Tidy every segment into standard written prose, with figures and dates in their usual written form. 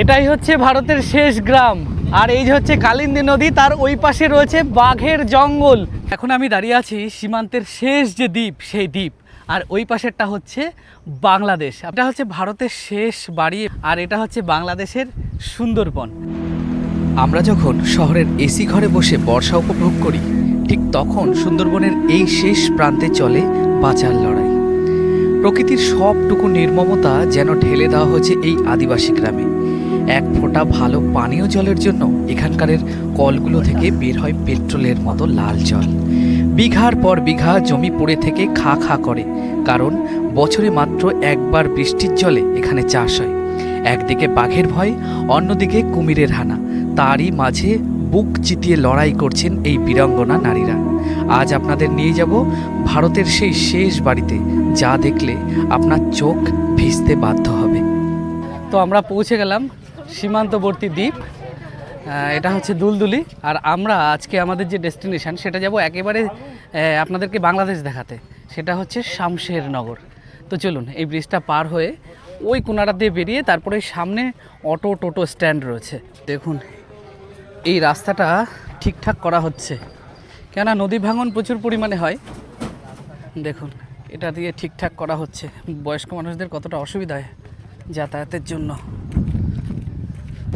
এটাই হচ্ছে ভারতের শেষ গ্রাম, আর এই যে হচ্ছে কালিন্দী নদী, তার ওই পাশে রয়েছে বাঘের জঙ্গল। এখন আমি দাঁড়িয়ে আছি সীমান্তের শেষ যে দ্বীপ, সেই দ্বীপ, আর ওই পাশেরটা হচ্ছে বাংলাদেশ। এটা হচ্ছে ভারতের শেষ বাড়ি, আর এটা হচ্ছে বাংলাদেশের সুন্দরবন। আমরা যখন শহরের এসি ঘরে বসে বর্ষা উপভোগ করি, ঠিক তখন সুন্দরবনের এই শেষ প্রান্তে চলে বাঁচার লড়াই। প্রকৃতির সবটুকু নির্মমতা যেন ঢেলে দেওয়া হয়েছে এই আদিবাসী গ্রামে। এক ফোঁটা ভালো পানীয় জলের জন্য এখানকারের কলগুলো থেকে বের হয় পেট্রোলের মতো লাল জল। বিঘার পর বিঘা জমি পড়ে থেকে খা খা করে, কারণ বছরে মাত্র একবার বৃষ্টির জলে এখানে চাষ হয়। একদিকে বাঘের ভয়, অন্যদিকে কুমিরের হানা, তারই মাঝে বুক চিতিয়ে লড়াই করছেন এই বীরাঙ্গনা নারীরা। আজ আপনাদের নিয়ে যাব ভারতের সেই শেষ বাড়িতে, যা দেখলে আপনার চোখ ভিজতে বাধ্য হবে। তো আমরা পৌঁছে গেলাম সীমান্তবর্তী দ্বীপ, এটা হচ্ছে দুলদুলি। আর আমরা আজকে আমাদের যে ডেস্টিনেশন, সেটা যাব একেবারে আপনাদেরকে বাংলাদেশ দেখাতে, সেটা হচ্ছে শামশেরনগর। তো চলুন, এই ব্রিজটা পার হয়ে ওই কোনাটা দিয়ে বেরিয়ে তারপরে সামনে অটো টোটো স্ট্যান্ড রয়েছে। দেখুন, এই রাস্তাটা ঠিকঠাক করা হচ্ছে, কেননা নদী ভাঙন প্রচুর পরিমাণে হয়। দেখুন, এটা দিয়ে ঠিকঠাক করা হচ্ছে। বয়স্ক মানুষদের কতটা অসুবিধা হয় যাতায়াতের জন্য।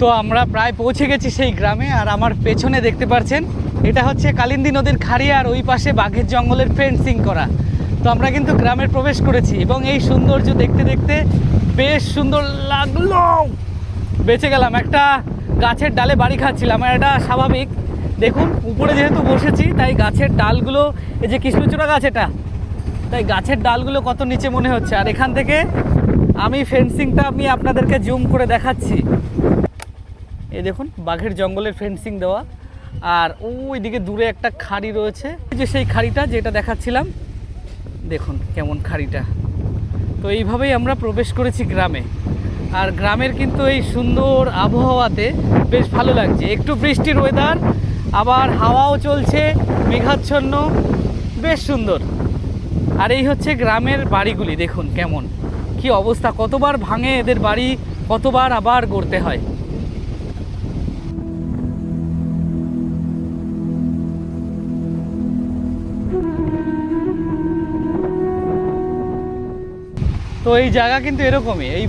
তো আমরা প্রায় পৌঁছে গেছি সেই গ্রামে, আর আমার পেছনে দেখতে পাচ্ছেন এটা হচ্ছে কালিন্দী নদীর খাড়ি, আর ওই পাশে বাঘের জঙ্গলের ফেন্সিং করা। তো আমরা কিন্তু গ্রামের প্রবেশ করেছি, এবং এই সৌন্দর্য দেখতে দেখতে বেশ সুন্দর লাগলো। বেঁচে গেলাম, একটা গাছের ডালে বাড়ি খাচ্ছিলাম, আর এটা স্বাভাবিক। দেখুন, উপরে যেহেতু বসেছি তাই গাছের ডালগুলো, এই যে কৃষ্ণচূড়া গাছ এটা, তাই গাছের ডালগুলো কত নিচে মনে হচ্ছে। আর এখান থেকে আমি ফেন্সিংটা আপনাদেরকে জুম করে দেখাচ্ছি। এই দেখুন, বাঘের জঙ্গলের ফেন্সিং দেওয়া, আর ওই দিকে দূরে একটা খাড়ি রয়েছে, যে সেই খাড়িটা যেটা দেখাচ্ছিলাম, দেখুন কেমন খাড়িটা। তো এইভাবেই আমরা প্রবেশ করেছি গ্রামে, আর গ্রামের কিন্তু এই সুন্দর আবহাওয়াতে বেশ ভালো লাগছে। একটু বৃষ্টির ওয়েদার, আবার হাওয়াও চলছে মেঘাচ্ছন্ন, বেশ সুন্দর। আর এই হচ্ছে গ্রামের বাড়িগুলি, দেখুন কেমন কি অবস্থা, কতবার ভাঙে এদের বাড়ি, কতবার আবার গড়তে হয়। তো এই জায়গা কিন্তু এরকমই, এই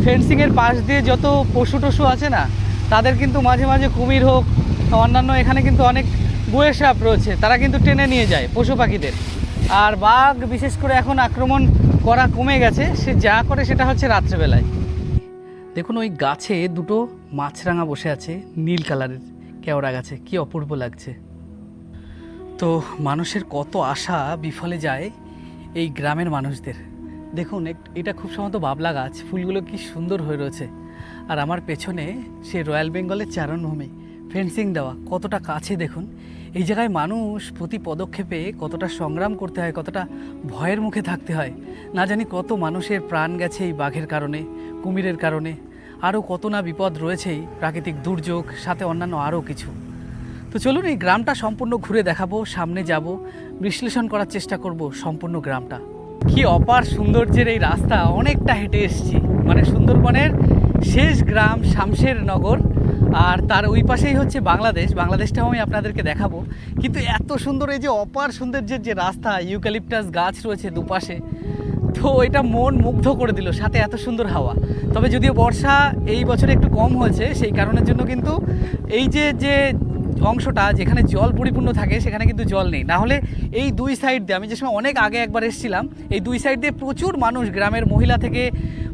ফেন্সিংয়ের পাশ দিয়ে যত পশু টশু আছে না, তাদের কিন্তু মাঝে মাঝে কুমির হোক, অন্যান্য এখানে কিন্তু অনেক গুয়ে সাপ রয়েছে, তারা কিন্তু টেনে নিয়ে যায় পশু পাখিদের। আর বাঘ বিশেষ করে এখন আক্রমণ করা কমে গেছে, সে যা করে সেটা হচ্ছে রাত্রেবেলায়। দেখুন, ওই গাছে দুটো মাছরাঙা বসে আছে, নীল কালারের কেওড়া গাছে, কি অপূর্ব লাগছে। তো মানুষের কত আশা বিফলে যায় এই গ্রামের মানুষদের। দেখুন, এটা খুব সম্ভবত বাবলা গাছ, ফুলগুলো কি সুন্দর হয়ে রয়েছে। আর আমার পেছনে সে রয়্যাল বেঙ্গলের চারণভূমি, ফেন্সিং দেওয়া, কতটা কাছে। দেখুন, এই জায়গায় মানুষ প্রতি পদক্ষেপে কতটা সংগ্রাম করতে হয়, কতটা ভয়ের মুখে থাকতে হয়। না জানি কত মানুষের প্রাণ গেছে এই বাঘের কারণে, কুমিরের কারণে, আরও কত না বিপদ রয়েছেই, প্রাকৃতিক দুর্যোগ, সাথে অন্যান্য আরও কিছু। তো চলুন, এই গ্রামটা সম্পূর্ণ ঘুরে দেখাবো, সামনে যাব, বিশ্লেষণ করার চেষ্টা করব সম্পূর্ণ গ্রামটা। কি অপার সৌন্দর্যের এই রাস্তা, অনেকটা হেঁটে এসেছি, মানে সুন্দরবনের শেষ গ্রাম শামশেরনগর, আর তার ওই পাশেই হচ্ছে বাংলাদেশ। বাংলাদেশটাও আমি আপনাদেরকে দেখাবো। কিন্তু এত সুন্দর এই যে অপার সৌন্দর্যের যে রাস্তা, ইউক্যালিপটাস গাছ রয়েছে দুপাশে, তো এটা মন মুগ্ধ করে দিল, সাথে এত সুন্দর হাওয়া। তবে যদিও বর্ষা এই বছরে একটু কম হয়েছে, সেই কারণের জন্য কিন্তু এই যে অংশটা যেখানে জল পরিপূর্ণ থাকে সেখানে কিন্তু জল নেই। না হলে এই দুই সাইড দিয়ে, আমি যে সময় অনেক আগে একবার এসেছিলাম, এই দুই সাইড দিয়ে প্রচুর মানুষ, গ্রামের মহিলা থেকে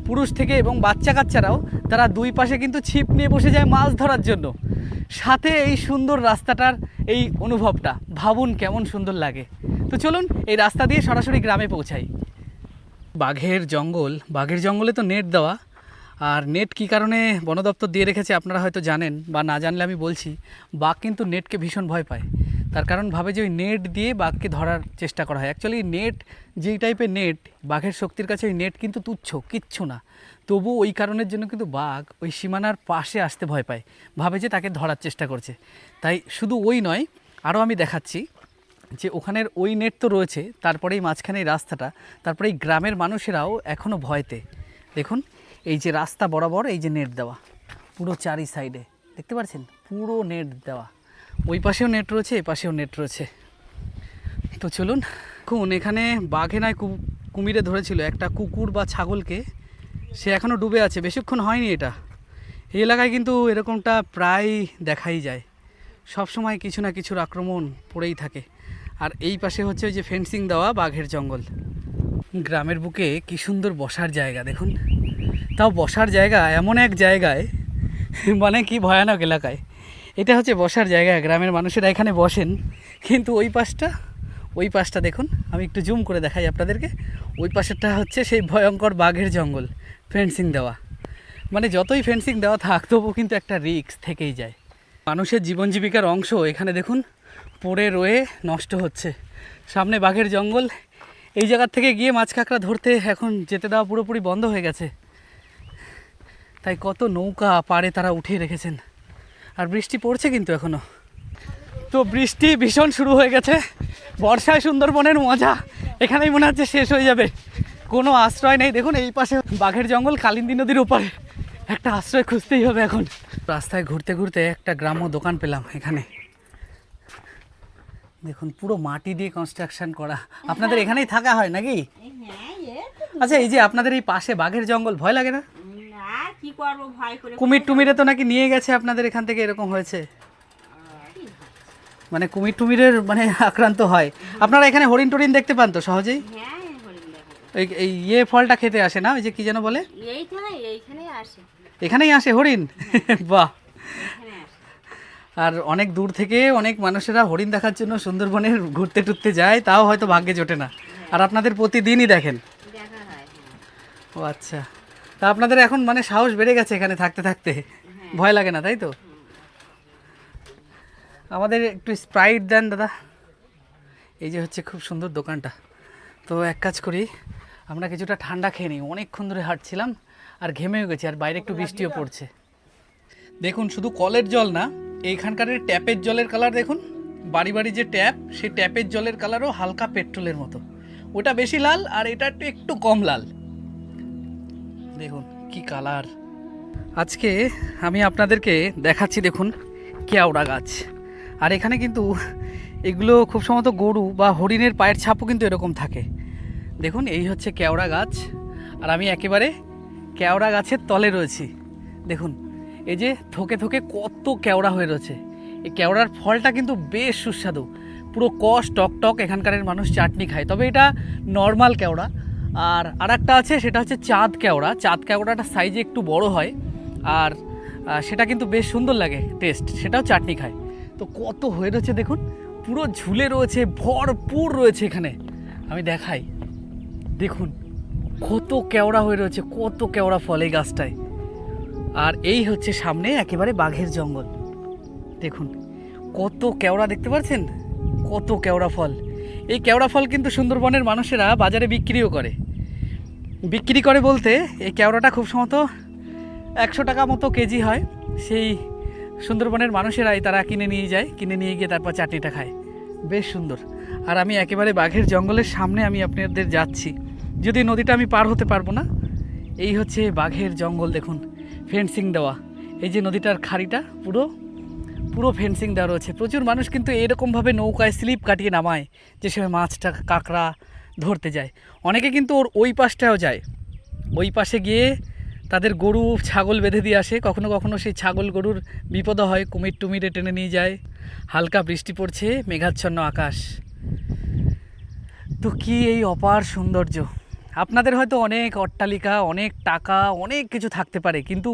পুরুষ থেকে এবং বাচ্চা কাচ্চারাও, তারা দুই পাশে কিন্তু ছিপ নিয়ে বসে যায় মাছ ধরার জন্য। সাথে এই সুন্দর রাস্তাটার এই অনুভবটা ভাবুন কেমন সুন্দর লাগে। তো চলুন, এই রাস্তা দিয়ে সরাসরি গ্রামে পৌঁছাই। বাঘের জঙ্গলে তো নেট দেওয়া, আর নেট কী কারণে বন দপ্তর দিয়ে রেখেছে আপনারা হয়তো জানেন, বা না জানলে আমি বলছি। বাঘ কিন্তু নেটকে ভীষণ ভয় পায়, তার কারণ ভাবে যে ওই নেট দিয়ে বাঘকে ধরার চেষ্টা করা হয়। অ্যাকচুয়ালি নেট যেই টাইপের নেট, বাঘের শক্তির কাছে ওই নেট কিন্তু তুচ্ছ, কিচ্ছু না। তবু ওই কারণের জন্য কিন্তু বাঘ ওই সীমানার পাশে আসতে ভয় পায়, ভাবে যে তাকে ধরার চেষ্টা করছে। তাই শুধু ওই নয়, আরও আমি দেখাচ্ছি যে ওখানের ওই নেট তো রয়েছে, তারপরেই মাঝখানে এই রাস্তাটা, তারপরে এই গ্রামের মানুষেরাও এখনও ভয়তে। দেখুন, এই যে রাস্তা বরাবর এই যে নেট দেওয়া, পুরো চারি সাইডে দেখতে পাচ্ছেন পুরো নেট দেওয়া, ওই পাশেও নেট রয়েছে, এই পাশেও নেট রয়েছে। তো চলুন, দেখুন এখানে বাঘে নয় কুমিরে ধরেছিল একটা কুকুর বা ছাগলকে, সে এখনও ডুবে আছে, বেশিক্ষণ হয়নি এটা। এই এলাকায় কিন্তু এরকমটা প্রায় দেখাই যায়, সব সময় কিছু না কিছুর আক্রমণ পড়েই থাকে। আর এই পাশে হচ্ছে ওই যে ফেন্সিং দেওয়া বাঘের জঙ্গল। গ্রামের বুকে কি সুন্দর বসার জায়গা দেখুন, তাও বসার জায়গা এমন এক জায়গায়, মানে কি ভয়ানক এলাকায়। এটা হচ্ছে বসার জায়গা, গ্রামের মানুষেরা এখানে বসেন। কিন্তু ওই পাশটা দেখুন, আমি একটু জুম করে দেখাই আপনাদেরকে। ওই পাশেরটা হচ্ছে সেই ভয়ঙ্কর বাঘের জঙ্গল, ফেন্সিং দেওয়া। মানে যতই ফেন্সিং দেওয়া থাক তবু কিন্তু একটা রিস্ক থেকেই যায়। মানুষের জীবন জীবিকার অংশ এখানে দেখুন পড়ে রয়ে নষ্ট হচ্ছে। সামনে বাঘের জঙ্গল, এই জায়গার থেকে গিয়ে মাছ কাঁকড়া ধরতে এখন যেতে দেওয়া পুরোপুরি বন্ধ হয়ে গেছে। তাই কত নৌকা পাড়ে তারা উঠিয়ে রেখেছেন। আর বৃষ্টি পড়ছে কিন্তু এখনও। তো বৃষ্টি ভীষণ শুরু হয়ে গেছে। বর্ষায় সুন্দরবনের মজা এখানেই মনে হচ্ছে শেষ হয়ে যাবে, কোনো আশ্রয় নেই। দেখুন এই পাশে বাঘের জঙ্গল, কালিন্দী নদীর ওপারে একটা আশ্রয় খুঁজতেই হবে এখন। রাস্তায় ঘুরতে ঘুরতে একটা গ্রাম্য দোকান পেলাম এখানে। দেখুন পুরো মাটি দিয়ে কনস্ট্রাকশন করা। আপনাদের এখানেই থাকা হয় নাকি? আচ্ছা, এই যে আপনাদের এই পাশে বাঘের জঙ্গল, ভয় লাগে না? কি করব, ভয় করে। কুমির টুমিরে তো নাকি নিয়ে গেছে আপনাদের এখান থেকে, এরকম হয়েছে? মানে কুমির টুমিরের মানে আক্রান্ত হয়। আপনারা এখানে হরিণ টরিণ দেখতে পান তো সহজেই? এই ইয়ে ফলটা খেতে আসে না, ওই যে কি যেন বলে, এখানেই আসে হরিণ? বাহ। আর অনেক দূর থেকে অনেক মানুষেরা হরিণ দেখার জন্য সুন্দরবনে ঘুরতে টুরতে যায়, তাও হয়তো ভাগ্যে জোটে না। আর আপনাদের প্রতিদিনই দেখেন? ও আচ্ছা, তা আপনাদের এখন মানে সাহস বেড়ে গেছে এখানে থাকতে থাকতে, ভয় লাগে না তাই তো? আমাদের একটু স্প্রাইট দেন দাদা। এই যে হচ্ছে খুব সুন্দর দোকানটা। তো এক কাজ করি, আমরা কিছুটা ঠান্ডা খেয়ে নিই, অনেকক্ষণ ধরে হাঁটছিলাম আর ঘেমেও গেছি, আর বাইরে একটু বৃষ্টিও পড়ছে। দেখুন শুধু কলের জল না, এইখানকার ট্যাপের জলের কালার দেখুন, বাড়ি বাড়ি যে ট্যাপ, সেই ট্যাপের জলের কালারও হালকা পেট্রোলের মতো। ওটা বেশি লাল আর এটা একটু কম লাল। দেখুন কি কালার। আজকে আমি আপনাদেরকে দেখাচ্ছি, দেখুন কেওড়া গাছ। আর এখানে কিন্তু এগুলো খুব সম্ভবত গরু বা হরিণের পায়ের ছাপও কিন্তু এরকম থাকে। দেখুন এই হচ্ছে কেওড়া গাছ, আর আমি একেবারে কেওড়া গাছের তলে রয়েছি। দেখুন এই যে থোকে থোকে কত কেওড়া হয়ে রয়েছে। এই কেওড়ার ফলটা কিন্তু বেশ সুস্বাদু, পুরো কষ টক টক। এখানকারের মানুষ চাটনি খায়, তবে এটা নর্মাল কেওড়া। আর একটা আছে, সেটা হচ্ছে চাঁদ কেওড়া। চাঁদ কেওড়াটা সাইজে একটু বড় হয়, আর সেটা কিন্তু বেশ সুন্দর লাগে টেস্ট, সেটাও চাটনি খায়। তো কত হয়ে রয়েছে দেখুন, পুরো ঝুলে রয়েছে, ভরপুর রয়েছে এখানে। আমি দেখাই, দেখুন কত কেওড়া হয়ে রয়েছে, কত কেওড়া ফল এই গাছটায়। আর এই হচ্ছে সামনে একেবারে বাঘের জঙ্গল। দেখুন কত কেওড়া, দেখতে পাচ্ছেন কত কেওড়া ফল। এই কেওড়া ফল কিন্তু সুন্দরবনের মানুষেরা বাজারে বিক্রিও করে। বিক্রি করে বলতে, এই কেওড়াটা খুব সম্ভবত 100 টাকা মতো কেজি হয়। সেই সুন্দরবনের মানুষেরাই তারা কিনে নিয়ে যায়, কিনে নিয়ে গিয়ে তারপর চাটনিটা খায়, বেশ সুন্দর। আর আমি একেবারে বাঘের জঙ্গলের সামনে আমি আপনাদের যাচ্ছি, যদি নদীটা আমি পার হতে পারবো না। এই হচ্ছে বাঘের জঙ্গল, দেখুন ফেন্সিং দেওয়া। এই যে নদীটার খাড়িটা পুরো পুরো ফেন্সিং দেওয়া রয়েছে। প্রচুর মানুষ কিন্তু এরকমভাবে নৌকায় স্লিপ কাটিয়ে নামায়, যে সময় মাছটা কাঁকড়া ধরতে যায়। অনেকে কিন্তু ওই পাশটাও যায়, ওই পাশে গিয়ে তাদের গরু ছাগল বেঁধে দিয়ে আসে। কখনো কখনো সেই ছাগল গরুর বিপদ হয়, কুমির টুমিরে টেনে নিয়ে যায়। হালকা বৃষ্টি পড়ছে, মেঘাচ্ছন্ন আকাশ। তো কি এই অপার সৌন্দর্য! আপনাদের হয়তো অনেক অট্টালিকা, অনেক টাকা, অনেক কিছু থাকতে পারে, কিন্তু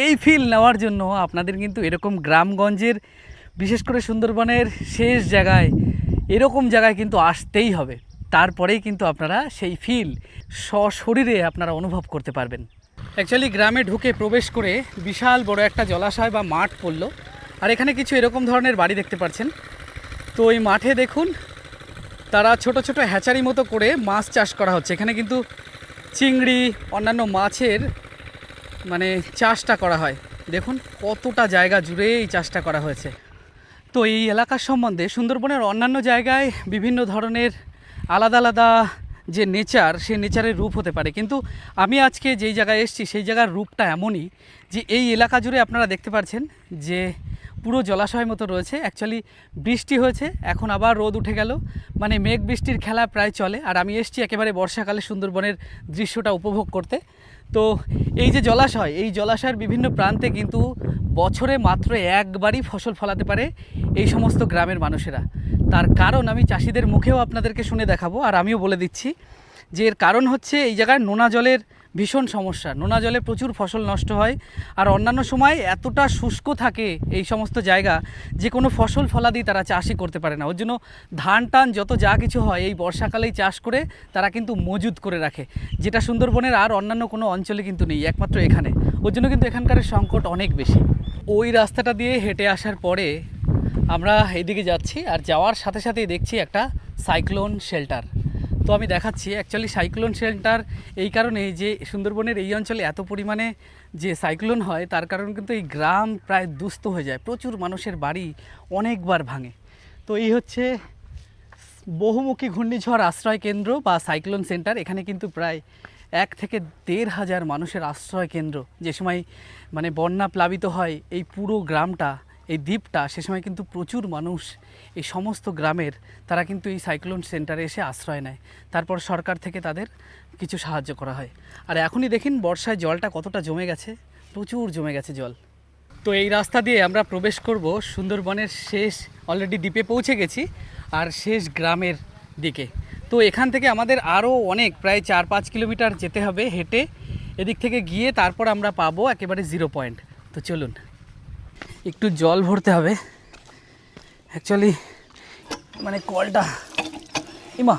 এই ফিল নেওয়ার জন্য আপনাদের কিন্তু এরকম গ্রামগঞ্জের, বিশেষ করে সুন্দরবনের শেষ জায়গায়, এরকম জায়গায় কিন্তু আসতেই হবে। তারপরেই কিন্তু আপনারা সেই ফিল সশরীরে আপনারা অনুভব করতে পারবেন। অ্যাকচুয়ালি গ্রামে ঢুকে প্রবেশ করে বিশাল বড় একটা জলাশয় বা মাঠ পড়ল, আর এখানে কিছু এরকম ধরনের বাড়ি দেখতে পাচ্ছেন। তো এই মাঠে দেখুন তারা ছোট ছোট হ্যাচারি মতো করে মাছ চাষ করা হচ্ছে। এখানে কিন্তু চিংড়ি, অন্যান্য মাছের মানে চাষটা করা হয়। দেখুন কতটা জায়গা জুড়ে এই চাষটা করা হয়েছে। তো এই এলাকার সম্বন্ধে সুন্দরবনের অন্যান্য জায়গায় বিভিন্ন ধরনের আলাদা আলাদা যে নেচার, সেই নেচারের রূপ হতে পারে। কিন্তু আমি আজকে যেই জায়গায় এসেছি সেই জায়গার রূপটা এমনই যে এই এলাকা জুড়ে আপনারা দেখতে পাচ্ছেন যে পুরো জলাশয় মতো রয়েছে। অ্যাকচুয়ালি বৃষ্টি হয়েছে, এখন আবার রোদ উঠে গেল, মানে মেঘ বৃষ্টির খেলা প্রায় চলে। আর আমি এসেছি একেবারে বর্ষাকালে সুন্দরবনের দৃশ্যটা উপভোগ করতে। তো এই যে জলাশয়, এই জলাশয়ের বিভিন্ন প্রান্তে কিন্তু বছরে মাত্র একবারই ফসল ফলাতে পারে এই সমস্ত গ্রামের মানুষেরা। তার কারণ আমি চাষিদের মুখেও আপনাদেরকে শুনে দেখাবো, আর আমিও বলে দিচ্ছি যে এর কারণ হচ্ছে এই জায়গায় নোনা জলের ভীষণ সমস্যা। নোনা জলে প্রচুর ফসল নষ্ট হয়, আর অন্যান্য সময় এতটা শুষ্ক থাকে এই সমস্ত জায়গা যে কোনো ফসল ফলাদি তারা চাষই করতে পারে না। ওর জন্য ধান টান যত যা কিছু হয় এই বর্ষাকালেই চাষ করে তারা কিন্তু মজুদ করে রাখে, যেটা সুন্দরবনের আর অন্যান্য কোনো অঞ্চলে কিন্তু নেই, একমাত্র এখানে। ওর জন্য কিন্তু এখানকার সংকট অনেক বেশি। ওই রাস্তাটা দিয়ে হেঁটে আসার পরে আমরা এইদিকে যাচ্ছি, আর যাওয়ার সাথে সাথেই দেখছি একটা সাইক্লোন শেল্টার। তো আমি দেখাচ্ছি অ্যাকচুয়ালি সাইক্লোন শেল্টার এই কারণে যে সুন্দরবনের এই অঞ্চলে এত পরিমাণে যে সাইক্লোন হয় তার কারণ কিন্তু এই গ্রাম প্রায় দুস্থ হয়ে যায়, প্রচুর মানুষের বাড়ি অনেকবার ভাঙে। তো এই হচ্ছে বহুমুখী ঘূর্ণিঝড় আশ্রয় কেন্দ্র বা সাইক্লোন সেন্টার। এখানে কিন্তু প্রায় 1 থেকে 1,500 মানুষের আশ্রয় কেন্দ্র। যে সময় মানে বন্যা প্লাবিত হয় এই পুরো গ্রামটা, এই দ্বীপটা, সে সময় কিন্তু প্রচুর মানুষ এই সমস্ত গ্রামের তারা কিন্তু এই সাইক্লোন সেন্টারে এসে আশ্রয় নেয়। তারপর সরকার থেকে তাদের কিছু সাহায্য করা হয়। আর এখনই দেখেন বর্ষায় জলটা কতটা জমে গেছে, প্রচুর জমে গেছে জল। তো এই রাস্তা দিয়ে আমরা প্রবেশ করব সুন্দরবনের শেষ, অলরেডি দ্বীপে পৌঁছে গেছি, আর শেষ গ্রামের দিকে। তো এখান থেকে আমাদের আরও অনেক, প্রায় 4-5 কিলোমিটার যেতে হবে হেঁটে। এদিক থেকে গিয়ে তারপর আমরা পাবো একেবারে 0 পয়েন্ট। তো চলুন, একটু জল ভরতে হবে। অ্যাকচুয়ালি মানে কলটা, ইমা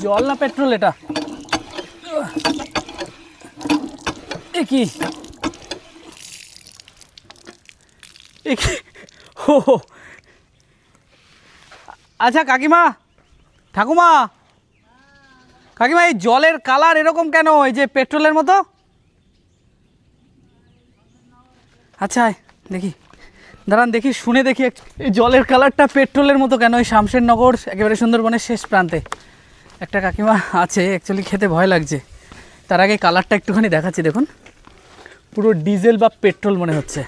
জল না পেট্রোল এটা, এ কি ও আচ্ছা কাকিমা, ঠাকুমা, কাকিমা এই জলের কালার এরকম কেন, এই যে পেট্রোলের মতো? আচ্ছা দেখি, দাঁড়ান দেখি, শুনে দেখি এই জলের কালারটা পেট্রোলের মতো কেন। এই শামশেরনগর একেবারে সুন্দরবনের শেষ প্রান্তে একটা কাকিমা আছে, অ্যাকচুয়ালি খেতে ভয় লাগছে। তার আগে কালারটা একটুখানি দেখাচ্ছি, দেখুন পুরো ডিজেল বা পেট্রোল মনে হচ্ছে।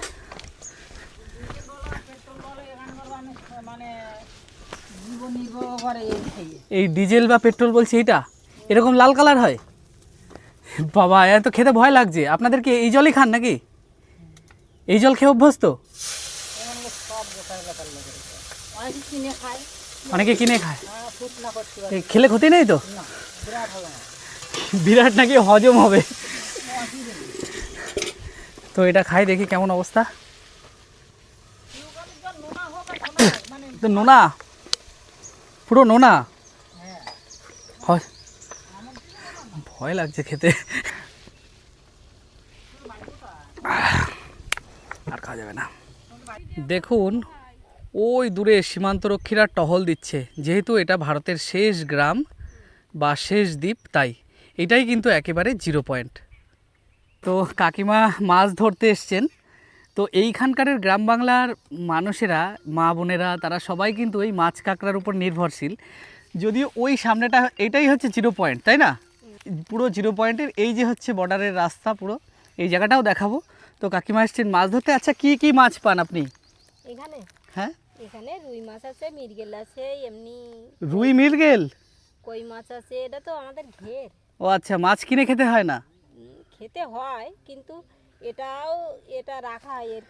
এই ডিজেল বা পেট্রোল বলছি, এইটা এরকম লাল কালার হয়? বাবা, এত খেতে ভয় লাগছে। আপনাদেরকে এই জলই খান নাকি? এই জল খেয়ে অভ্যস্ত? অনেকে কিনে খায়, খেলে ক্ষতি নেই তো? বিরাট নাকি হজম হবে। তো এটা খাই দেখি কেমন অবস্থা। তো নোনা, পুরো নোনা হয়, ভয় লাগছে খেতে, আর খাওয়া যাবে না। দেখুন ওই দূরে সীমান্তরক্ষীরা টহল দিচ্ছে, যেহেতু এটা ভারতের শেষ গ্রাম বা শেষ দ্বীপ, তাই এটাই কিন্তু একেবারে 0 পয়েন্ট। তো কাকিমা মাছ ধরতে এসছেন। তো এইখানকার গ্রাম বাংলার মানুষেরা, মা বোনেরা, তারা সবাই কিন্তু এই মাছ কাঁকড়ার উপর নির্ভরশীল। যদিও ওই সামনেটা, এটাই হচ্ছে 0 পয়েন্ট, তাই না? পুরো 0 পয়েন্টের এই যে হচ্ছে বর্ডারের রাস্তা, পুরো এই জায়গাটাও দেখাবো। তো কাকিমা এসছেন মাছ ধরতে। আচ্ছা কি কি মাছ পান আপনি এখানে? হ্যাঁ, এখানে রুই মাছ আছে, মৃগেল আছে, এমনি রুই, মৃগেল, কই মাছ আছে। এটা তো আমাদের ঘের। ও আচ্ছা, মাছ কিনে খেতে হয় না? খেতে হয়, কিন্তু এটা রাখা হয় এর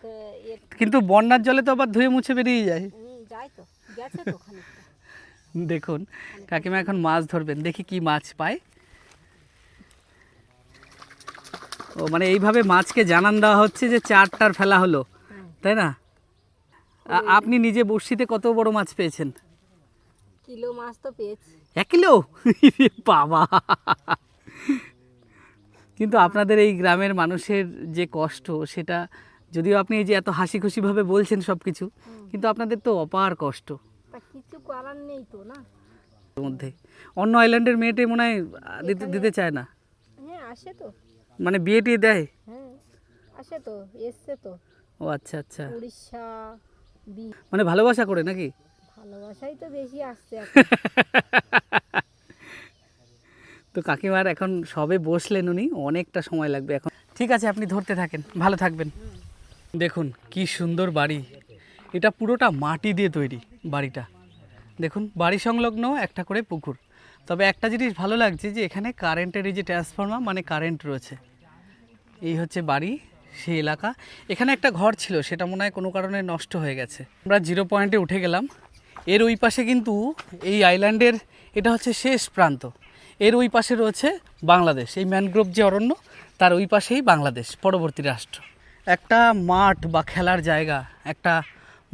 কিন্তু বন্যার জলে তো আবার ধুয়ে মুছে বেরিয়ে যায়। যাই তো, গেছে তো খানিকটা। দেখুন কাকিমা এখন মাছ ধরবেন, দেখি কি মাছ পায়। ও মানে এইভাবে মাছকে জানান দেওয়া হচ্ছে যে 4টার ফেলা হলো, তাই না? আপনি নিজে বড়শিতে কত বড় মাছ পেয়েছেন? কিলো মাছ তো পেয়েছি। 1 কিলো? বাবা, কিন্তু আপনাদের এই গ্রামের মানুষের যে কষ্ট, সেটা যদিও আপনি এই যে এত হাসি খুশিভাবে বলছেন সব কিছু, কিন্তু আপনাদের তো অপার কষ্ট। কিছু করার নেই তো না। মধ্যে অন্য আইল্যান্ডের মেয়েটে মনে হয় দিতে চায় না। হ্যাঁ আসে তো, মানে বিয়ে টিয়ে দেয়? হ্যাঁ আসে তো, এসছে তো। ও আচ্ছা আচ্ছা, উড়িষ্যা, মানে ভালোবাসা করে নাকি? ভালোবাসাই তো বেশি আসছে এখন। তো কাকিমার এখন সবে বসলেন উনি, অনেকটা সময় লাগবে এখন। ঠিক আছে, আপনি ধরতে থাকেন, ভালো থাকবেন। দেখুন কি সুন্দর বাড়ি, এটা পুরোটা মাটি দিয়ে তৈরি বাড়িটা। দেখুন বাড়ি সংলগ্ন একটা করে পুকুর। তবে একটা জিনিস ভালো লাগছে যে এখানে কারেন্টের এই যে ট্রান্সফর্মার, মানে কারেন্ট রয়েছে। এই হচ্ছে বাড়ি, সেই এলাকা। এখানে একটা ঘর ছিল, সেটা মনে হয় কোনো কারণে নষ্ট হয়ে গেছে। আমরা 0 পয়েন্টে উঠে গেলাম। এর ওই পাশে কিন্তু এই আইল্যান্ডের এটা হচ্ছে শেষ প্রান্ত। এর ওই পাশে রয়েছে বাংলাদেশ, এই ম্যানগ্রোভ যে অরণ্য তার ওই পাশেই বাংলাদেশ, পরবর্তী রাষ্ট্র। একটা মাঠ বা খেলার জায়গা, একটা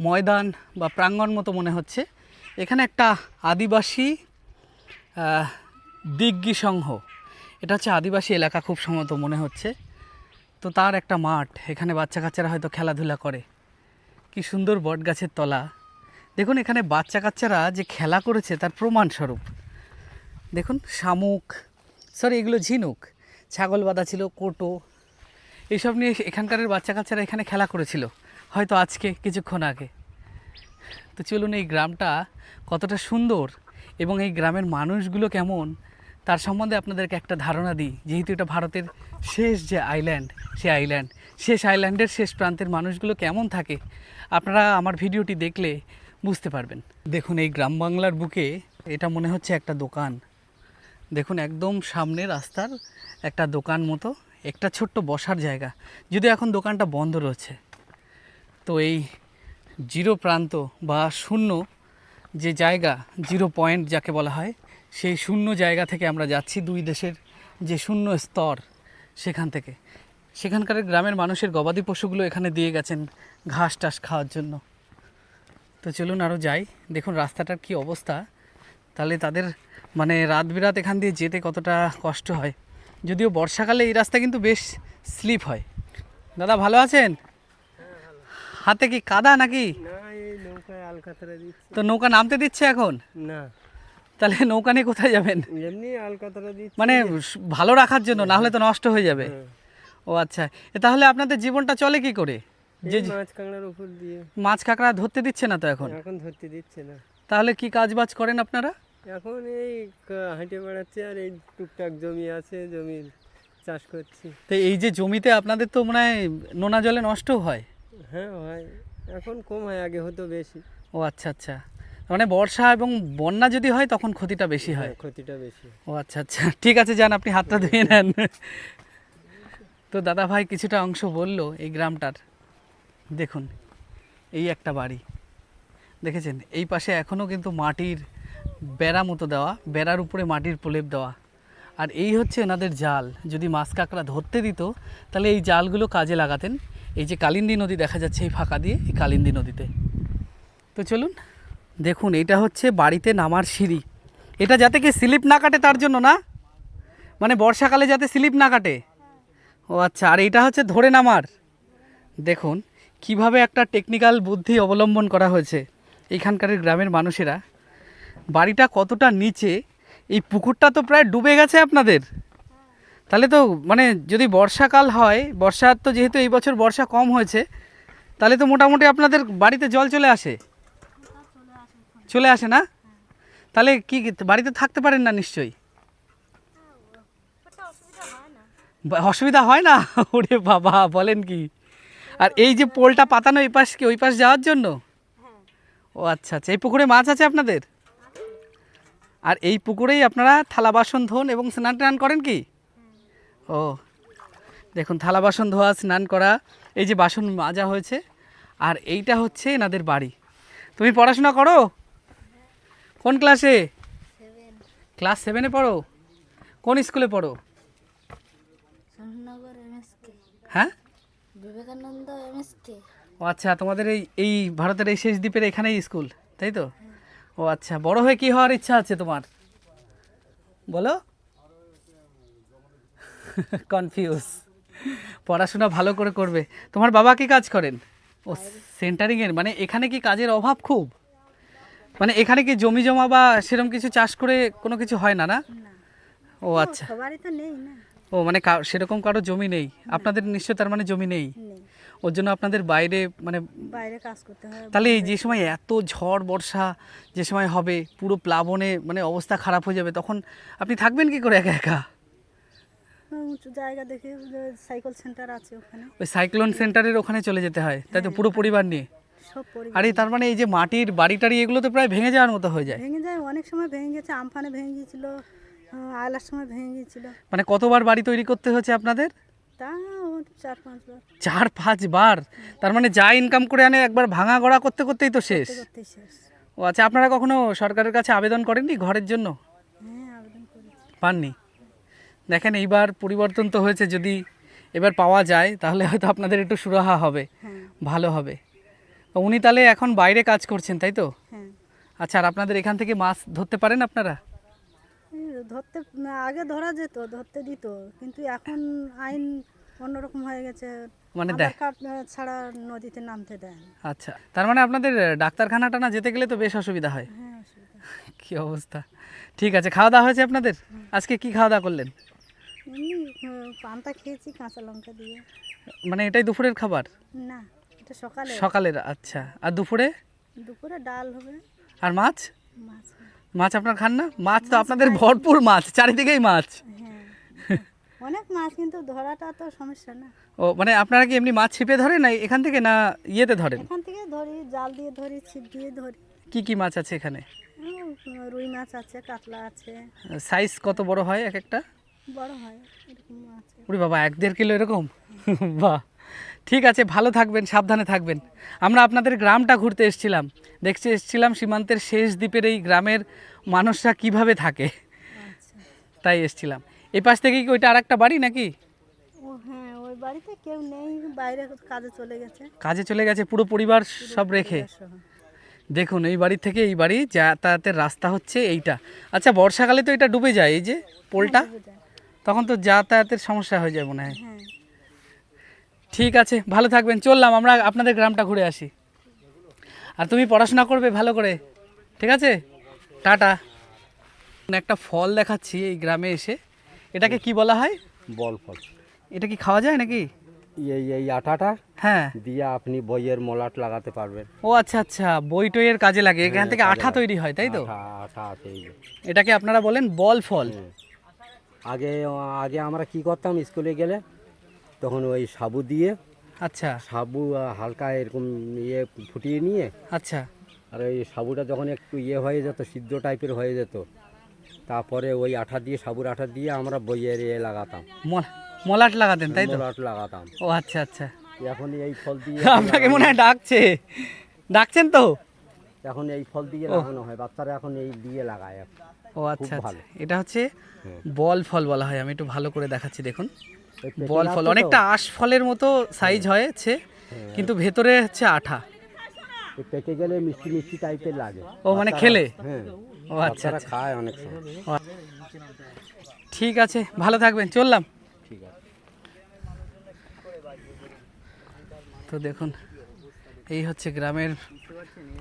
ময়দান বা প্রাঙ্গণ মতো মনে হচ্ছে। এখানে একটা আদিবাসী দিগ্গি সংঘ, এটা হচ্ছে আদিবাসী এলাকা খুব সম্ভবত মনে হচ্ছে। তো তার একটা মাঠ, এখানে বাচ্চা কাচ্চারা হয়তো খেলাধুলা করে। কি সুন্দর বট গাছের তলা। দেখুন এখানে বাচ্চা কাচ্চারা যে খেলা করেছে তার প্রমাণস্বরূপ। দেখুন শামুক, সরি এগুলো ঝিনুক, ছাগল বাঁধা ছিল, কোটো, এইসব নিয়ে এখানকার বাচ্চা কাচ্চারা এখানে খেলা করেছিল হয়তো আজকে কিছুক্ষণ আগে। তো চলুন এই গ্রামটা কতটা সুন্দর এবং এই গ্রামের মানুষগুলো কেমন তার সম্বন্ধে আপনাদেরকে একটা ধারণা দিই। যেহেতু এটা ভারতের শেষ যে আইল্যান্ড, সেই আইল্যান্ড, শেষ আইল্যান্ডের শেষ প্রান্তের মানুষগুলো কেমন থাকে আপনারা আমার ভিডিওটি দেখলে বুঝতে পারবেন। দেখুন এই গ্রাম বাংলার বুকে এটা মনে হচ্ছে একটা দোকান। দেখুন একদম সামনে রাস্তার একটা দোকান মতো, একটা ছোট্ট বসার জায়গা, যদিও এখন দোকানটা বন্ধ রয়েছে। তো এই 0 প্রান্ত বা শূন্য যে জায়গা, 0 পয়েন্ট যাকে বলা হয়, সেই শূন্য জায়গা থেকে আমরা যাচ্ছি দুই দেশের যে শূন্য স্তর সেখান থেকে। সেখানকার গ্রামের মানুষের গবাদি পশুগুলো এখানে দিয়ে গেছেন ঘাস টাস খাওয়ার জন্য। তো চলুন আরও যাই। দেখুন রাস্তাটার কি অবস্থা, তাহলে তাদের মানে রাত বিরাত এখান দিয়ে যেতে কতটা কষ্ট হয়। যদিও বর্ষাকালে এই রাস্তা কিন্তু বেশ স্লিপ হয়। দাদা ভালো আছেন? হাতে কি কাদা নাকি? না, এই নৌকায় আলকাতরা দিচ্ছে। তো নৌকা নামতে দিচ্ছে এখন? না, তাহলে নৌকা নিয়ে কোথায় যাবেন? এমনি আলকাতরা দিচ্ছে। মানে ভালো রাখার জন্য, না হলে তো নষ্ট হয়ে যাবে। হ্যাঁ। ও আচ্ছা, তাহলে আপনাদের জীবনটা চলে কি করে? যে এই মাছ কাঁকড়ার উপর দিয়ে। মাছ কাঁকড়া ধরতে দিচ্ছে না তো এখন? এখন ধরতে দিচ্ছে না। তাহলে কি কাজ বাজ করেন আপনারা? এখন এই হাঁটে বেড়াচ্ছে, আর এই টুকটাক জমি আছে, জমি চাষ করছি। তো এই যে জমিতে আপনাদের তো মনে হয় নোনা জলে নষ্ট হয়। হ্যাঁ হয়, এখন কম হয়, আগে হতো বেশি। ও আচ্ছা আচ্ছা, মানে বর্ষা এবং বন্যা যদি হয় তখন ক্ষতিটা বেশি হয়। হ্যাঁ, ক্ষতিটা বেশি। ও আচ্ছা আচ্ছা, ঠিক আছে, যান আপনি হাতটা ধুয়ে নেন। তো দাদা ভাই কিছুটা অংশ বললো এই গ্রামটার। দেখুন এই একটা বাড়ি দেখেছেন, এই পাশে এখনও কিন্তু মাটির বেড়া মতো দেওয়া, বেড়ার উপরে মাটির প্রলেপ দেওয়া। আর এই হচ্ছে এনাদের জাল। যদি মাছ কাঁকড়া ধরতে দিত তাহলে এই জালগুলো কাজে লাগাতেন। এই যে কালিন্দী নদী দেখা যাচ্ছে এই ফাঁকা দিয়ে, এই কালিন্দী নদীতে। তো চলুন দেখুন, এটা হচ্ছে বাড়িতে নামার সিঁড়ি। এটা যাতে কি স্লিপ না কাটে তার জন্য না, মানে বর্ষাকালে যাতে স্লিপ না কাটে। ও আচ্ছা, আর এটা হচ্ছে ধরে নামার। দেখুন কিভাবে একটা টেকনিক্যাল বুদ্ধি অবলম্বন করা হয়েছে এইখানকার গ্রামের মানুষেরা। বাড়িটা কতটা নিচে, এই পুকুরটা তো প্রায় ডুবে গেছে আপনাদের। তাহলে তো মানে যদি বর্ষাকাল হয়, বর্ষার তো যেহেতু এই বছর বর্ষা কম হয়েছে, তাহলে তো মোটামুটি আপনাদের বাড়িতে জল চলে আসে। চলে আসে না? তাহলে কি বাড়িতে থাকতে পারেন না নিশ্চয়ই? অসুবিধা হয় না? ওরে বাবা, বলেন কি! আর এই যে পোলটা পাতানো এই পাশ কি ওই পাশ যাওয়ার জন্য? ও আচ্ছা আচ্ছা, এই পুকুরে মাছ আছে আপনাদের? আর এই পুকুরেই আপনারা থালা বাসন ধোন এবং স্নান টান করেন কি? ও দেখুন, থালা বাসন ধোয়া, স্নান করা, এই যে বাসন মাজা হয়েছে। আর এইটা হচ্ছে এনাদের বাড়ি। তুমি পড়াশোনা করো? কোন ক্লাসে? ক্লাস 7-এ পড়ো? কোন স্কুলে পড়ো? হ্যাঁ, বিবেকানন্দ এমএসকে। ও আচ্ছা, তোমাদের এই ভারতের এই শেষ দ্বীপের এখানেই স্কুল, তাই তো? ও আচ্ছা, বড় হয়ে কি হওয়ার ইচ্ছা আছে তোমার বলো? কনফিউজ। পড়াশোনা ভালো করে করবে। তোমার বাবা কি কাজ করেন? ও সেন্টারিংয়ের, মানে এখানে কি কাজের অভাব খুব? মানে এখানে কি জমি জমা বা সেরকম কিছু চাষ করে কোনো কিছু হয় না? না, ও আচ্ছা। সবারই তো নেই না। ও মানে সেরকম কারো জমি নেই আপনাদের নিশ্চয়, তার মানে জমি নেই। ওর জন্য আপনাদের বাইরে মানে বাইরে কাজ করতে হয়। তাহলে এই যে সময় এত ঝড় বর্ষা যে সময় হবে পুরো প্লাবনে মানে অবস্থা খারাপ হয়ে যাবে, তখন আপনি থাকবেন কি করে একা একা? উঁচু জায়গা দেখে যে সাইকেল সেন্টার আছে ওখানে ওই সাইক্লোন সেন্টারের ওখানে চলে যেতে হয়, তাই তো পুরো পরিবার নিয়ে? সব পরিবার আরে তার মানে এই যে মাটির বাড়ি টাড়ি এগুলো তো প্রায় ভেঙে যাওয়ার মতো হয়ে যায়। ভেঙে যায়, অনেক সময় ভেঙে গেছে, আমফানে ভেঙে গিয়েছিল, আয়লার সময় ভেঙে গিয়েছিল। মানে কতবার বাড়ি তৈরি করতে হচ্ছে আপনাদের? তা 4-5 বার 4-5 বার? তার মানে যা ইনকাম করে আনে একবার ভাঙা গড়া করতে করতেই তো শেষ। করতে শেষ। ও আচ্ছা, আপনারা কখনো সরকারের কাছে আবেদন করেননি ঘরের জন্য? হ্যাঁ, আবেদন করেছি। পাননি? দেখেন এইবার পরিবর্তন তো হয়েছে, যদি এবার পাওয়া যায় তাহলে হয়তো আপনাদের একটু সুরাহা হবে, হ্যাঁ ভালো হবে। তো উনি তাহলে এখন বাইরে কাজ করছেন তাই তো? হ্যাঁ। আচ্ছা, আর আপনাদের এখান থেকে মাছ ধরতে পারেন আপনারা? এই ধরতে আগে ধরা যেত, ধরতে দিত, কিন্তু এখন আইন অন্যরকম হয়ে গেছে, মানে আধার কার্ড ছাড়া নদীতে নামতে দেয় না। আচ্ছা, তার মানে আপনাদের ডাক্তারখানা টানা যেতে গেলে তো বেশ অসুবিধা হয়। হ্যাঁ, অসুবিধা। কি অবস্থা! ঠিক আছে, খাওয়া দাওয়া হয়েছে আপনাদের? আজকে কি খাওয়া দাওয়া করলেন? এমনি পান্তা খেয়েছি কাঁচা লঙ্কা দিয়ে। মানে এটাই দুপুরের খাবার? না, এটা সকালে। সকালের? আচ্ছা, আর দুপুরে? দুপুরে ডাল হবে, আর মাছ? মাছ। মাছ আপনার খান না? মাছ তো আপনাদের ভরপুর মাছ, চারিদিকেই মাছ। হ্যাঁ, অনেক মাছ, কিন্তু ধরাটা তো সমস্যা না। ও মানে আপনারা কি এমনি মাছ ছিপে ধরেন না এখান থেকে, না ইয়েতে ধরেন? এখান থেকে ধরি, জাল দিয়ে ধরি, ছিপ দিয়ে ধরি। কি কি মাছ আছে এখানে? রুই মাছ আছে, কাতলা আছে। সাইজ কত বড় হয় এক একটা? বড় হয় এরকম আছে। ওরে বাবা, 1-1.5 কিলো এরকম? বাহ, ঠিক আছে, ভালো থাকবেন, সাবধানে থাকবেন। আমরা আপনাদের গ্রামটা ঘুরতে এসেছিলাম, দেখতে এসেছিলাম সীমান্তের শেষ দ্বীপের এই গ্রামের মানুষরা কিভাবে থাকে, আচ্ছা। তাই এসেছিলাম। এই পাশ থেকে কি ওইটা আর একটা বাড়ি নাকি? ও হ্যাঁ, ওই বাড়িতে কেউ নেই, বাইরে কাজে চলে গেছে। কাজে চলে গেছে পুরো পরিবার সব রেখে? সহ। দেখুন, এই বাড়ি থেকে এই বাড়ি যাতায়াতের রাস্তা হচ্ছে এইটা। আচ্ছা, বর্ষাকালে তো এটা ডুবে যায়, এই যে পোলটা, ডুবে যায়। তখন তো যাতায়াতের সমস্যা হয়ে যায় মনে হয়। হ্যাঁ। ঠিক আছে, ভালো থাকবেন, চললাম আমরা আপনাদের গ্রামটা ঘুরে আসি। আর তুমি পড়াশোনা করবে ভালো করে, ঠিক আছে? টাটা। একটা ফল দেখাচ্ছি এই গ্রামে এসে, এটাকে কি বলা হয়? বল ফল। এটা কি খাওয়া যায় নাকি? এই আটাটা হ্যাঁ। দিয়ে আপনি বইয়ের মলাট লাগাতে পারবেন। ও আচ্ছা আচ্ছা, বই টইয়ের কাজে লাগে, এখান থেকে কাজে আঠা লাগে। তৈরি হয় তাই তো? আটা আছে এই যে। এটাকে আপনারা বলেন বল ফল। আগে আগে আমরা কি করতাম, স্কুলে গেলে তখন ওই সাবু দিয়ে, আচ্ছা সাবু হালকা এরকম ইয়ে ফুটিয়ে নিয়ে, আচ্ছা। আর ওই সাবুটা যখন একটু ইয়ে হয়ে যেত, সিদ্ধ টাইপের হয়ে যেত, তারপরে ওই আঠা দিয়ে, সাবুর আঠা দিয়ে আমরা বইয়ের ইয়ে লাগাতাম, মলাট লাগাতেন তাই তো? মলাট লাগাতাম। ও আচ্ছা আচ্ছা। এখন এই ফল দিয়ে আপনাকে মনে হয় ডাকছে, ডাকছেন তো? এখন এই ফল দিয়ে লাগানো হয়, বাচ্চারা এখন এই দিয়ে লাগায়। ও আচ্ছা আচ্ছা, ভালো। এটা হচ্ছে হ্যাঁ। বল ফল বলা হয়। আমি একটু ভালো করে দেখাচ্ছি, দেখুন। ওই পেটে বল আছে ফল তো? অনেকটা আঁশ ফলের মতো সাইজ হয়েছে, কিন্তু ভেতরে হচ্ছে আঠা। এই পেটে গেলে মিষ্টি মিষ্টি টাইপের লাগে। ও মানে বাচ্চারা- খেলে? হ্যাঁ, ও আচ্ছা বাচ্চারা আচ্ছা, খায় অনেক সময়। ঠিক আছে, ভালো থাকবেন, চললাম। ঠিক আছে। তো দেখুন, এই হচ্ছে গ্রামের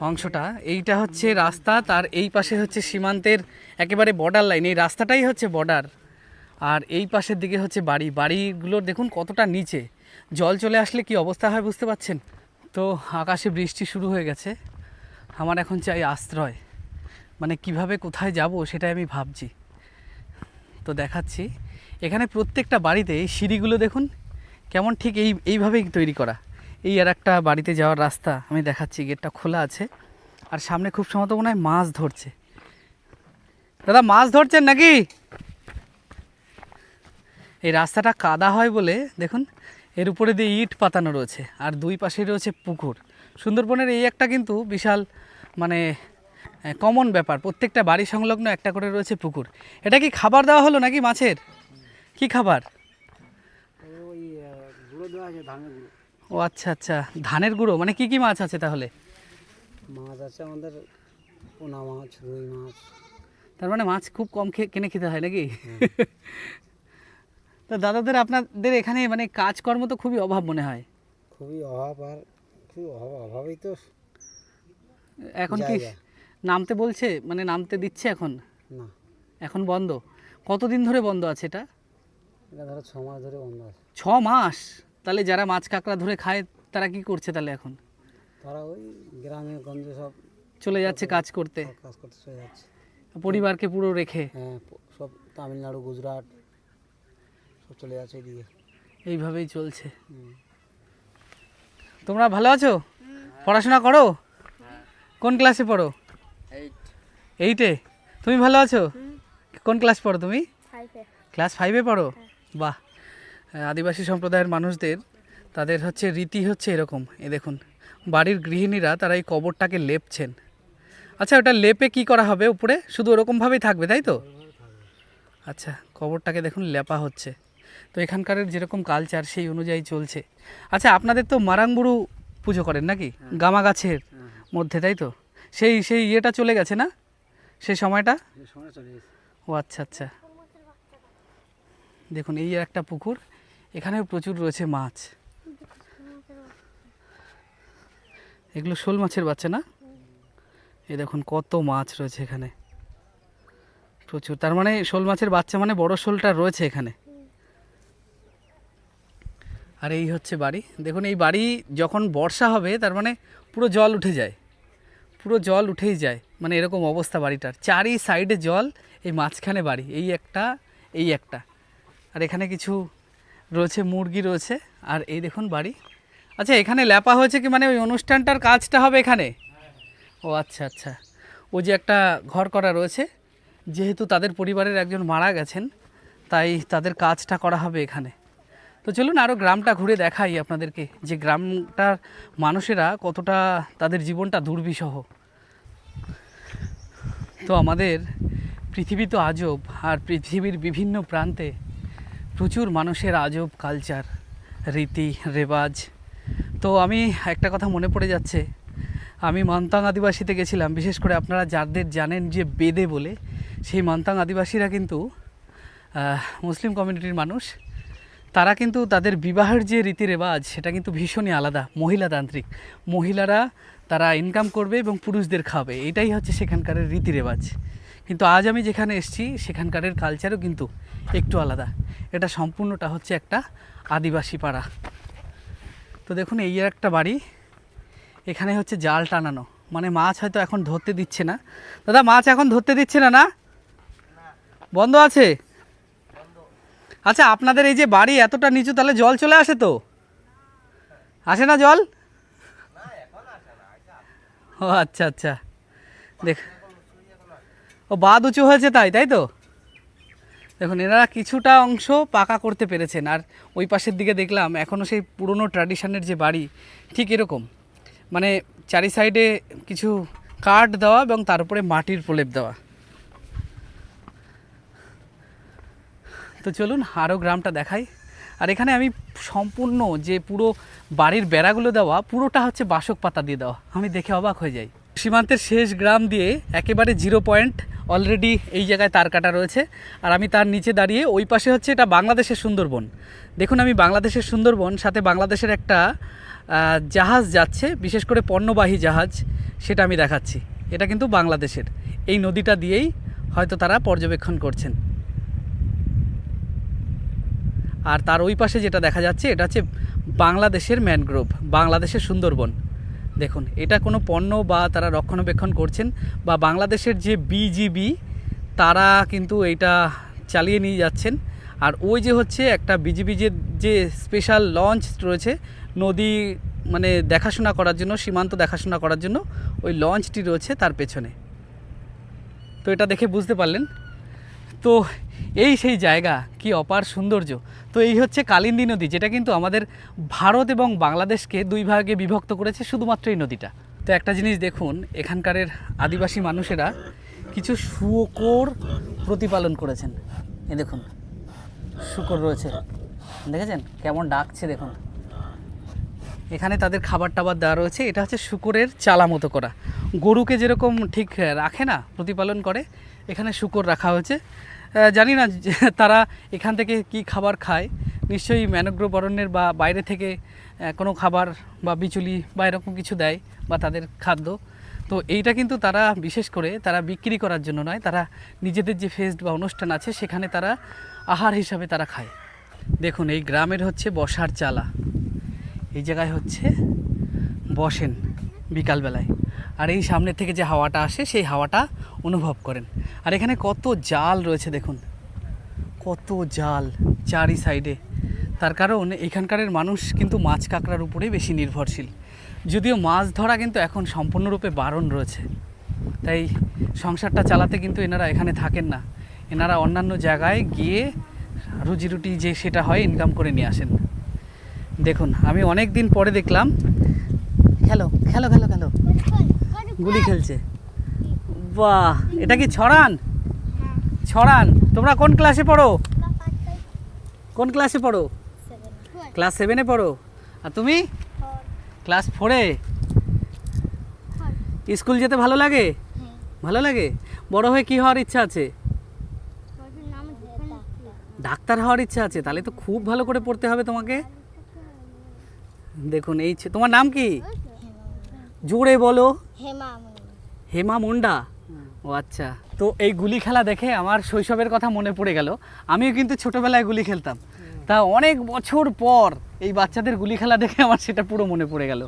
অংশটা, এইটা হচ্ছে রাস্তা, তার এই পাশে হচ্ছে সীমান্তের একেবারে বর্ডার লাইন, এই রাস্তাটাই হচ্ছে বর্ডার। আর এই পাশের দিকে হচ্ছে বাড়ি, বাড়িগুলোর দেখুন কতটা নিচে, জল চলে আসলে কি অবস্থা হয় বুঝতে পারছেন তো। আকাশে বৃষ্টি শুরু হয়ে গেছে, আমার এখন চাই আশ্রয়, মানে কিভাবে কোথায় যাব সেটাই আমি ভাবছি। তো দেখাচ্ছি, এখানে প্রত্যেকটা বাড়িতে এই সিঁড়িগুলো দেখুন কেমন, ঠিক এইভাবেই তৈরি করা। এই আর একটা বাড়িতে যাওয়ার রাস্তা আমি দেখাচ্ছি, গেটটা খোলা আছে, আর সামনে খুব সম্ভবত মনে হয় মাছ ধরছে। দাদা, মাছ ধরছেন নাকি? এই রাস্তাটা কাদা হয় বলে দেখুন, এর উপরে দিয়ে ইট পাতানো রয়েছে, আর দুই পাশে রয়েছে পুকুর। সুন্দরবনের এই একটা কিন্তু বিশাল মানে কমন ব্যাপার, প্রত্যেকটা বাড়ি সংলগ্ন একটা করে রয়েছে পুকুর। এটা কি খাবার দেওয়া হলো নাকি মাছের? কি খাবার? ওই গুঁড়ো দেওয়া আছে, ধানের গুঁড়ো। ও আচ্ছা আচ্ছা, ধানের গুঁড়ো। মানে কি কি মাছ আছে তাহলে? মাছ আছে আমাদের, পোনা মাছ, রুই মাছ। তার মানে মাছ খুব কম কিনে খেতে হয় নাকি? তো দাদাদের আপনাদের এখানে মানে কাজকর্ম তো খুবই অভাব মনে হয়। খুবই অভাব, আর খুবই অভাবই তো। এখন কি জায়গা। নামতে বলছে, মানে নামতে দিচ্ছে এখন? না, এখন বন্ধ। কতদিন ধরে বন্ধ আছে এটা? এটা ধরো 6 মাস ধরে বন্ধ আছে। 6 মাস? তাহলে যারা মাছ কাঁকড়া ধরে খায় তারা কি করছে তাহলে এখন? তারা ওই গ্রামে গঞ্জে সব চলে যাচ্ছে কাজ করতে, কাজ করতে চলে যাচ্ছে। পরিবারকে পুরো রেখে। হ্যাঁ, সব তামিলনাড়ু, গুজরাট সব চলে যাচ্ছে এদিকে। এইভাবেই চলছে। তোমরা ভালো আছো? পড়াশোনা করো? কোন ক্লাসে পড়ো? 8-এ। তুমি ভালো আছো? কোন ক্লাস পড়ো তুমি? ক্লাস 5-এ পড়ো? বাহ। আদিবাসী সম্প্রদায়ের মানুষদের তাদের হচ্ছে রীতি হচ্ছে এরকম। এ দেখুন, বাড়ির গৃহিণীরা তারা এই কবরটাকে লেপছেন। আচ্ছা, ওটা লেপে কি করা হবে উপরে? শুধু ওরকমভাবেই থাকবে, তাই তো? আচ্ছা, কবরটাকে দেখুন লেপা হচ্ছে। তো এখানকার যেরকম কালচার সেই অনুযায়ী চলছে। আচ্ছা, আপনাদের তো মারাংবুড়ু পুজো করেন নাকি? গামা গাছের মধ্যে, তাই তো? সেই সেই ইয়েটা চলে গেছে না, সেই সময়টা? ও আচ্ছা আচ্ছা। দেখুন, এই একটা পুকুর, এখানেও প্রচুর রয়েছে মাছ। এগুলো শোল মাছের বাচ্চা না? এই দেখুন কত মাছ রয়েছে এখানে, প্রচুর। তার মানে শোল মাছের বাচ্চা মানে বড় শোলটা রয়েছে এখানে। আর এই হচ্ছে বাড়ি। দেখুন, এই বাড়ি যখন বর্ষা হবে তার মানে পুরো জল উঠে যায়, পুরো জল উঠেই যায়, মানে এরকম অবস্থা বাড়িটার। চারি সাইডে জল, এই মাঝখানে বাড়ি, এই একটা। আর এখানে কিছু রয়েছে, মুরগি রয়েছে। আর এই দেখুন বাড়ি। আচ্ছা, এখানে লেপা হয়েছে কি মানে ওই অনুষ্ঠানটার কাজটা হবে এখানে? ও আচ্ছা আচ্ছা। ও যে একটা ঘর করা রয়েছে, যেহেতু তাদের পরিবারের একজন মারা গেছেন, তাই তাদের কাজটা করা হবে এখানে। তো চলুন আরও গ্রামটা ঘুরে দেখাই আপনাদেরকে, যে গ্রামটার মানুষেরা কতটা তাদের জীবনটা দুর্বিষহ। তো আমাদের পৃথিবী তো আজব, আর পৃথিবীর বিভিন্ন প্রান্তে প্রচুর মানুষের আজব কালচার, রীতি রেওয়াজ। তো আমি একটা কথা মনে পড়ে যাচ্ছে, আমি মান্তাং আদিবাসীতে গেছিলাম। বিশেষ করে আপনারা যাদের জানেন যে বেদে বলে, সেই মান্তাং আদিবাসীরা কিন্তু মুসলিম কমিউনিটির মানুষ। তারা কিন্তু তাদের বিবাহের যে রীতি রেওয়াজ সেটা কিন্তু ভীষণই আলাদা, মহিলাতান্ত্রিক। মহিলারা তারা ইনকাম করবে এবং পুরুষদের খাবে, এটাই হচ্ছে সেখানকার রীতি রেওয়াজ। কিন্তু আজ আমি যেখানে এসেছি সেখানকার কালচারও কিন্তু একটু আলাদা। এটা সম্পূর্ণটা হচ্ছে একটা আদিবাসী পাড়া। তো দেখুন, এই একটা বাড়ি, এখানে হচ্ছে জাল টানানো, মানে মাছ হয়তো এখন ধরতে দিচ্ছে না। দাদা, মাছ এখন ধরতে দিচ্ছে না? না, বন্ধ আছে। আচ্ছা, আপনাদের এই যে বাড়ি এতটা নিচু, তাহলে জল চলে আসে তো? আসে না জল? ও আচ্ছা আচ্ছা। দেখ, ও বাঁধ উঁচু হয়েছে তাই তো? দেখুন, এনারা কিছুটা অংশ পাকা করতে পেরেছেন। আর ওই পাশের দিকে দেখলাম এখনও সেই পুরনো ট্র্যাডিশনের যে বাড়ি, ঠিক এরকম, মানে চারি সাইডে কিছু কাঠ দেওয়া এবং তার উপরে মাটির প্রলেপ দেওয়া। তো চলুন আরও গ্রামটা দেখাই। আর এখানে আমি সম্পূর্ণ যে পুরো বাড়ির বেড়াগুলো দেওয়া, পুরোটা হচ্ছে বাসক পাতা দিয়ে দেওয়া। আমি দেখে অবাক হয়ে যাই। সীমান্তের শেষ গ্রাম দিয়ে একেবারে 0 পয়েন্ট, অলরেডি এই জায়গায় তার কাটা রয়েছে। আর আমি তার নিচে দাঁড়িয়ে, ওই পাশে হচ্ছে এটা বাংলাদেশের সুন্দরবন। দেখুন, আমি বাংলাদেশের সুন্দরবন, সাথে বাংলাদেশের একটা জাহাজ যাচ্ছে, বিশেষ করে পণ্যবাহী জাহাজ, সেটা আমি দেখাচ্ছি। এটা কিন্তু বাংলাদেশের, এই নদীটা দিয়েই হয়তো তারা পর্যবেক্ষণ করছেন। আর তার ওই পাশে যেটা দেখা যাচ্ছে এটা হচ্ছে বাংলাদেশের ম্যানগ্রোভ, বাংলাদেশের সুন্দরবন। দেখুন, এটা কোনো পণ্য বা তারা রক্ষণাবেক্ষণ করছেন, বা বাংলাদেশের যে বিজিবি তারা কিন্তু এইটা চালিয়ে নিয়ে যাচ্ছেন। আর ওই যে হচ্ছে একটা বিজিবি যে স্পেশাল লঞ্চ রয়েছে নদী মানে দেখাশোনা করার জন্য, সীমান্ত দেখাশোনা করার জন্য, ওই লঞ্চটি রয়েছে তার পেছনে। তো এটা দেখে বুঝতে পারলেন। তো এই সেই জায়গা, কি অপার সৌন্দর্য। তো এই হচ্ছে কালিন্দী নদী, যেটা কিন্তু আমাদের ভারত এবং বাংলাদেশকে 2 ভাগে বিভক্ত করেছে, শুধুমাত্র এই নদীটা। তো একটা জিনিস দেখুন, এখানকারের আদিবাসী মানুষেরা কিছু শুকর প্রতিপালন করেছেন। এই দেখুন, শুকর রয়েছে, দেখেছেন কেমন ডাকছে দেখুন। এখানে তাদের খাবার টাবার দেওয়া রয়েছে। এটা হচ্ছে শুকরের চালা মতো করা, গরুকে যেরকম ঠিক রাখে না, প্রতিপালন করে, এখানে শুকর রাখা হয়েছে। জানি না তারা এখান থেকে কি খাবার খায়, নিশ্চয়ই ম্যানগ্রোভ অরণ্যের বা বাইরে থেকে কোনো খাবার বা বিচুলি বা এরকম কিছু দেয়, বা তাদের খাদ্য। তো এইটা কিন্তু তারা বিশেষ করে তারা বিক্রি করার জন্য নয়, তারা নিজেদের যে ফেস্ট বা অনুষ্ঠান আছে সেখানে তারা আহার হিসাবে তারা খায়। দেখুন, এই গ্রামের হচ্ছে বসার চালা, এই জায়গায় হচ্ছে বসেন বিকালবেলায়, আর এই সামনে থেকে যে হাওয়াটা আসে সেই হাওয়াটা অনুভব করেন। আর এখানে কত জাল রয়েছে দেখুন, কত জাল চারি সাইডে। তার কারণ এখানকারের মানুষ কিন্তু মাছ কাঁকড়ার উপরেই বেশি নির্ভরশীল, যদিও মাছ ধরা কিন্তু এখন সম্পূর্ণরূপে বারণ রয়েছে। তাই সংসারটা চালাতে কিন্তু এনারা এখানে থাকেন না, এনারা অন্যান্য জায়গায় গিয়ে রুজি রুটি যে সেটা হয় ইনকাম করে নিয়ে আসেন। দেখুন আমি অনেক দিন পরে দেখলাম, খেলো খেলো খেলো খেলো, গুলি খেলছে। বাহ, এটা কি ছড়ান? ছড়ান। তোমরা কোন ক্লাসে পড়ো? কোন ক্লাসে পড়ো? ক্লাস 7-এ পড়ো। আর তুমি? ক্লাস 4-এ। স্কুল যেতে ভালো লাগে? ভালো লাগে। বড় হয়ে কি হওয়ার ইচ্ছা আছে? ডাক্তার হওয়ার ইচ্ছা আছে। তাহলে তো খুব ভালো করে পড়তে হবে তোমাকে। দেখুন এই তোমার নাম কি? জোরে বলো। হেমা মুন্ডা। ও আচ্ছা। তো এই গুলি খেলা দেখে আমার শৈশবের কথা মনে পড়ে গেল। আমিও কিন্তু ছোটবেলায় গুলি খেলতাম, তা অনেক বছর পর এই বাচ্চাদের গুলি খেলা দেখে আমার সেটা পুরো মনে পড়ে গেল।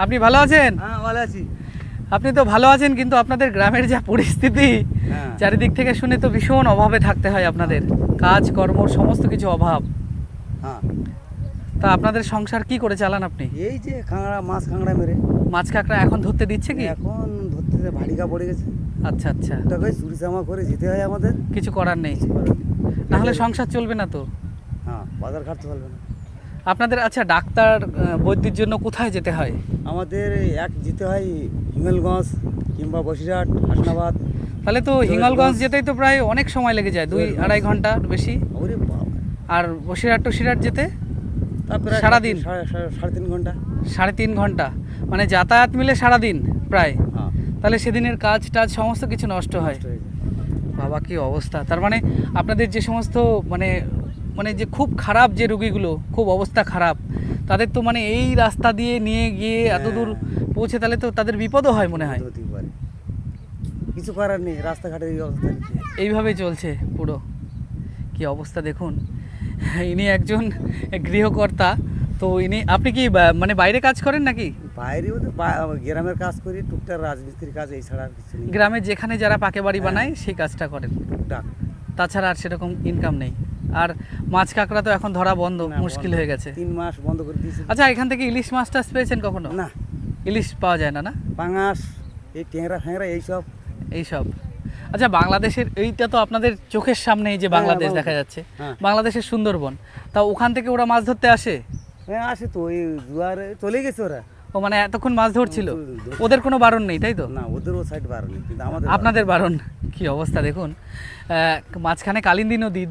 আপনি ভালো আছেন? হ্যাঁ ভালো আছি। আপনি তো ভালো আছেন, কিন্তু আপনাদের গ্রামের যা পরিস্থিতি, চারিদিক থেকে শুনে তো ভীষণ অভাবে থাকতে হয় আপনাদের, কাজ কর্ম সমস্ত কিছু অভাব। হ্যাঁ, তা আপনাদের সংসার কি করে চালান আপনি? এই যে মাছ কাঁকড়া মেরে। মাছ কাঁকড়া এখন ধরতে দিচ্ছে কি? এখন ধরতে ভাড়িকা পড়ে গেছে। আচ্ছা আচ্ছা, ওটাকে চুরি চামা করে যেতে হয় আমাদের। কিছু করার নেই, না হলে সংসার চলবে না তো। হ্যাঁ, বাজার ঘাটতে পারবে না আপনাদের। আচ্ছা, ডাক্তার বৈদ্যের জন্য কোথায় যেতে হয়? আমাদের। যেতে হয় হিঙ্গলগঞ্জ কিংবা বসিরহাট, হাসনাবাদ। তাহলে তো হিঙ্গলগঞ্জ যেতেই তো প্রায় অনেক সময় লেগে যায়, 2-2.5 ঘন্টা বেশি। ওরে বাবা। আর বসিরহাট টসিরহাট যেতে তারপরে সারাদিন? 3.5 ঘন্টা। 3.5 ঘন্টা, মানে যাতায়াত মিলে সারাদিন প্রায়। হ্যাঁ, তাহলে সেদিনের কাজ টাজ সমস্ত কিছু নষ্ট হয়। নষ্ট হয়ে যায়। বাবা কি অবস্থা! তার মানে আপনাদের যে সমস্ত মানে মানে যে খুব খারাপ যে রোগীগুলো, খুব অবস্থা খারাপ, তাদের তো মানে এই রাস্তা দিয়ে নিয়ে গিয়ে এত দূর পৌঁছে, তাহলে তো তাদের বিপদও হয় মনে হয়। হতেই পারে। কিছু করার নেই, রাস্তাঘাটের এই অবস্থা। এইভাবেই চলছে পুরো। কি অবস্থা দেখুন। ইনি একজন গৃহকর্তা। তো আপনি কি মানে বাইরে কাজ করেন নাকি? বাইরে ওদের গ্রামের কাজ করি, টুকটাক রাজমিস্ত্রির কাজ, এই ছাড়া আর কিছু নেই। গ্রামে যেখানে যারা পাকে বাড়ি বানায় সেই কাজটা করেন, টুকটাক। তাছাড়া আর সেরকম ইনকাম নেই। আর মাছ কাঁকড়া তো এখন ধরা বন্ধ, না, মুশকিল বন্ধ। হয়ে গেছে। 3 মাস বন্ধ করে দিয়েছে। আচ্ছা, এখান থেকে ইলিশ মাছ টাছ পেয়েছেন কখনো? না, ইলিশ পাওয়া যায় না? না, পাঙাশ, এই ট্যাংরা ফ্যাংরা এইসব। এইসব। আচ্ছা, বাংলাদেশের এইটা তো আপনাদের চোখের সামনে, এই যে বাংলাদেশ দেখা যাচ্ছে, হ্যাঁ। বাংলাদেশের সুন্দরবন, তা ওখান থেকে ওরা মাছ ধরতে আসে? হ্যাঁ, আসে তো। ওই জুয়ারে চলে গেছে ওরা। ও মানে এতক্ষণ মাছ ধরছিল, ওদের কোনো বারণ নেই তাই তো? না, ওদের ও সাইড বারণ নেই, কিন্তু আমাদের আপনাদের বারণ। কি অবস্থা দেখুন। মাঝখানে কালিন্দী নদী,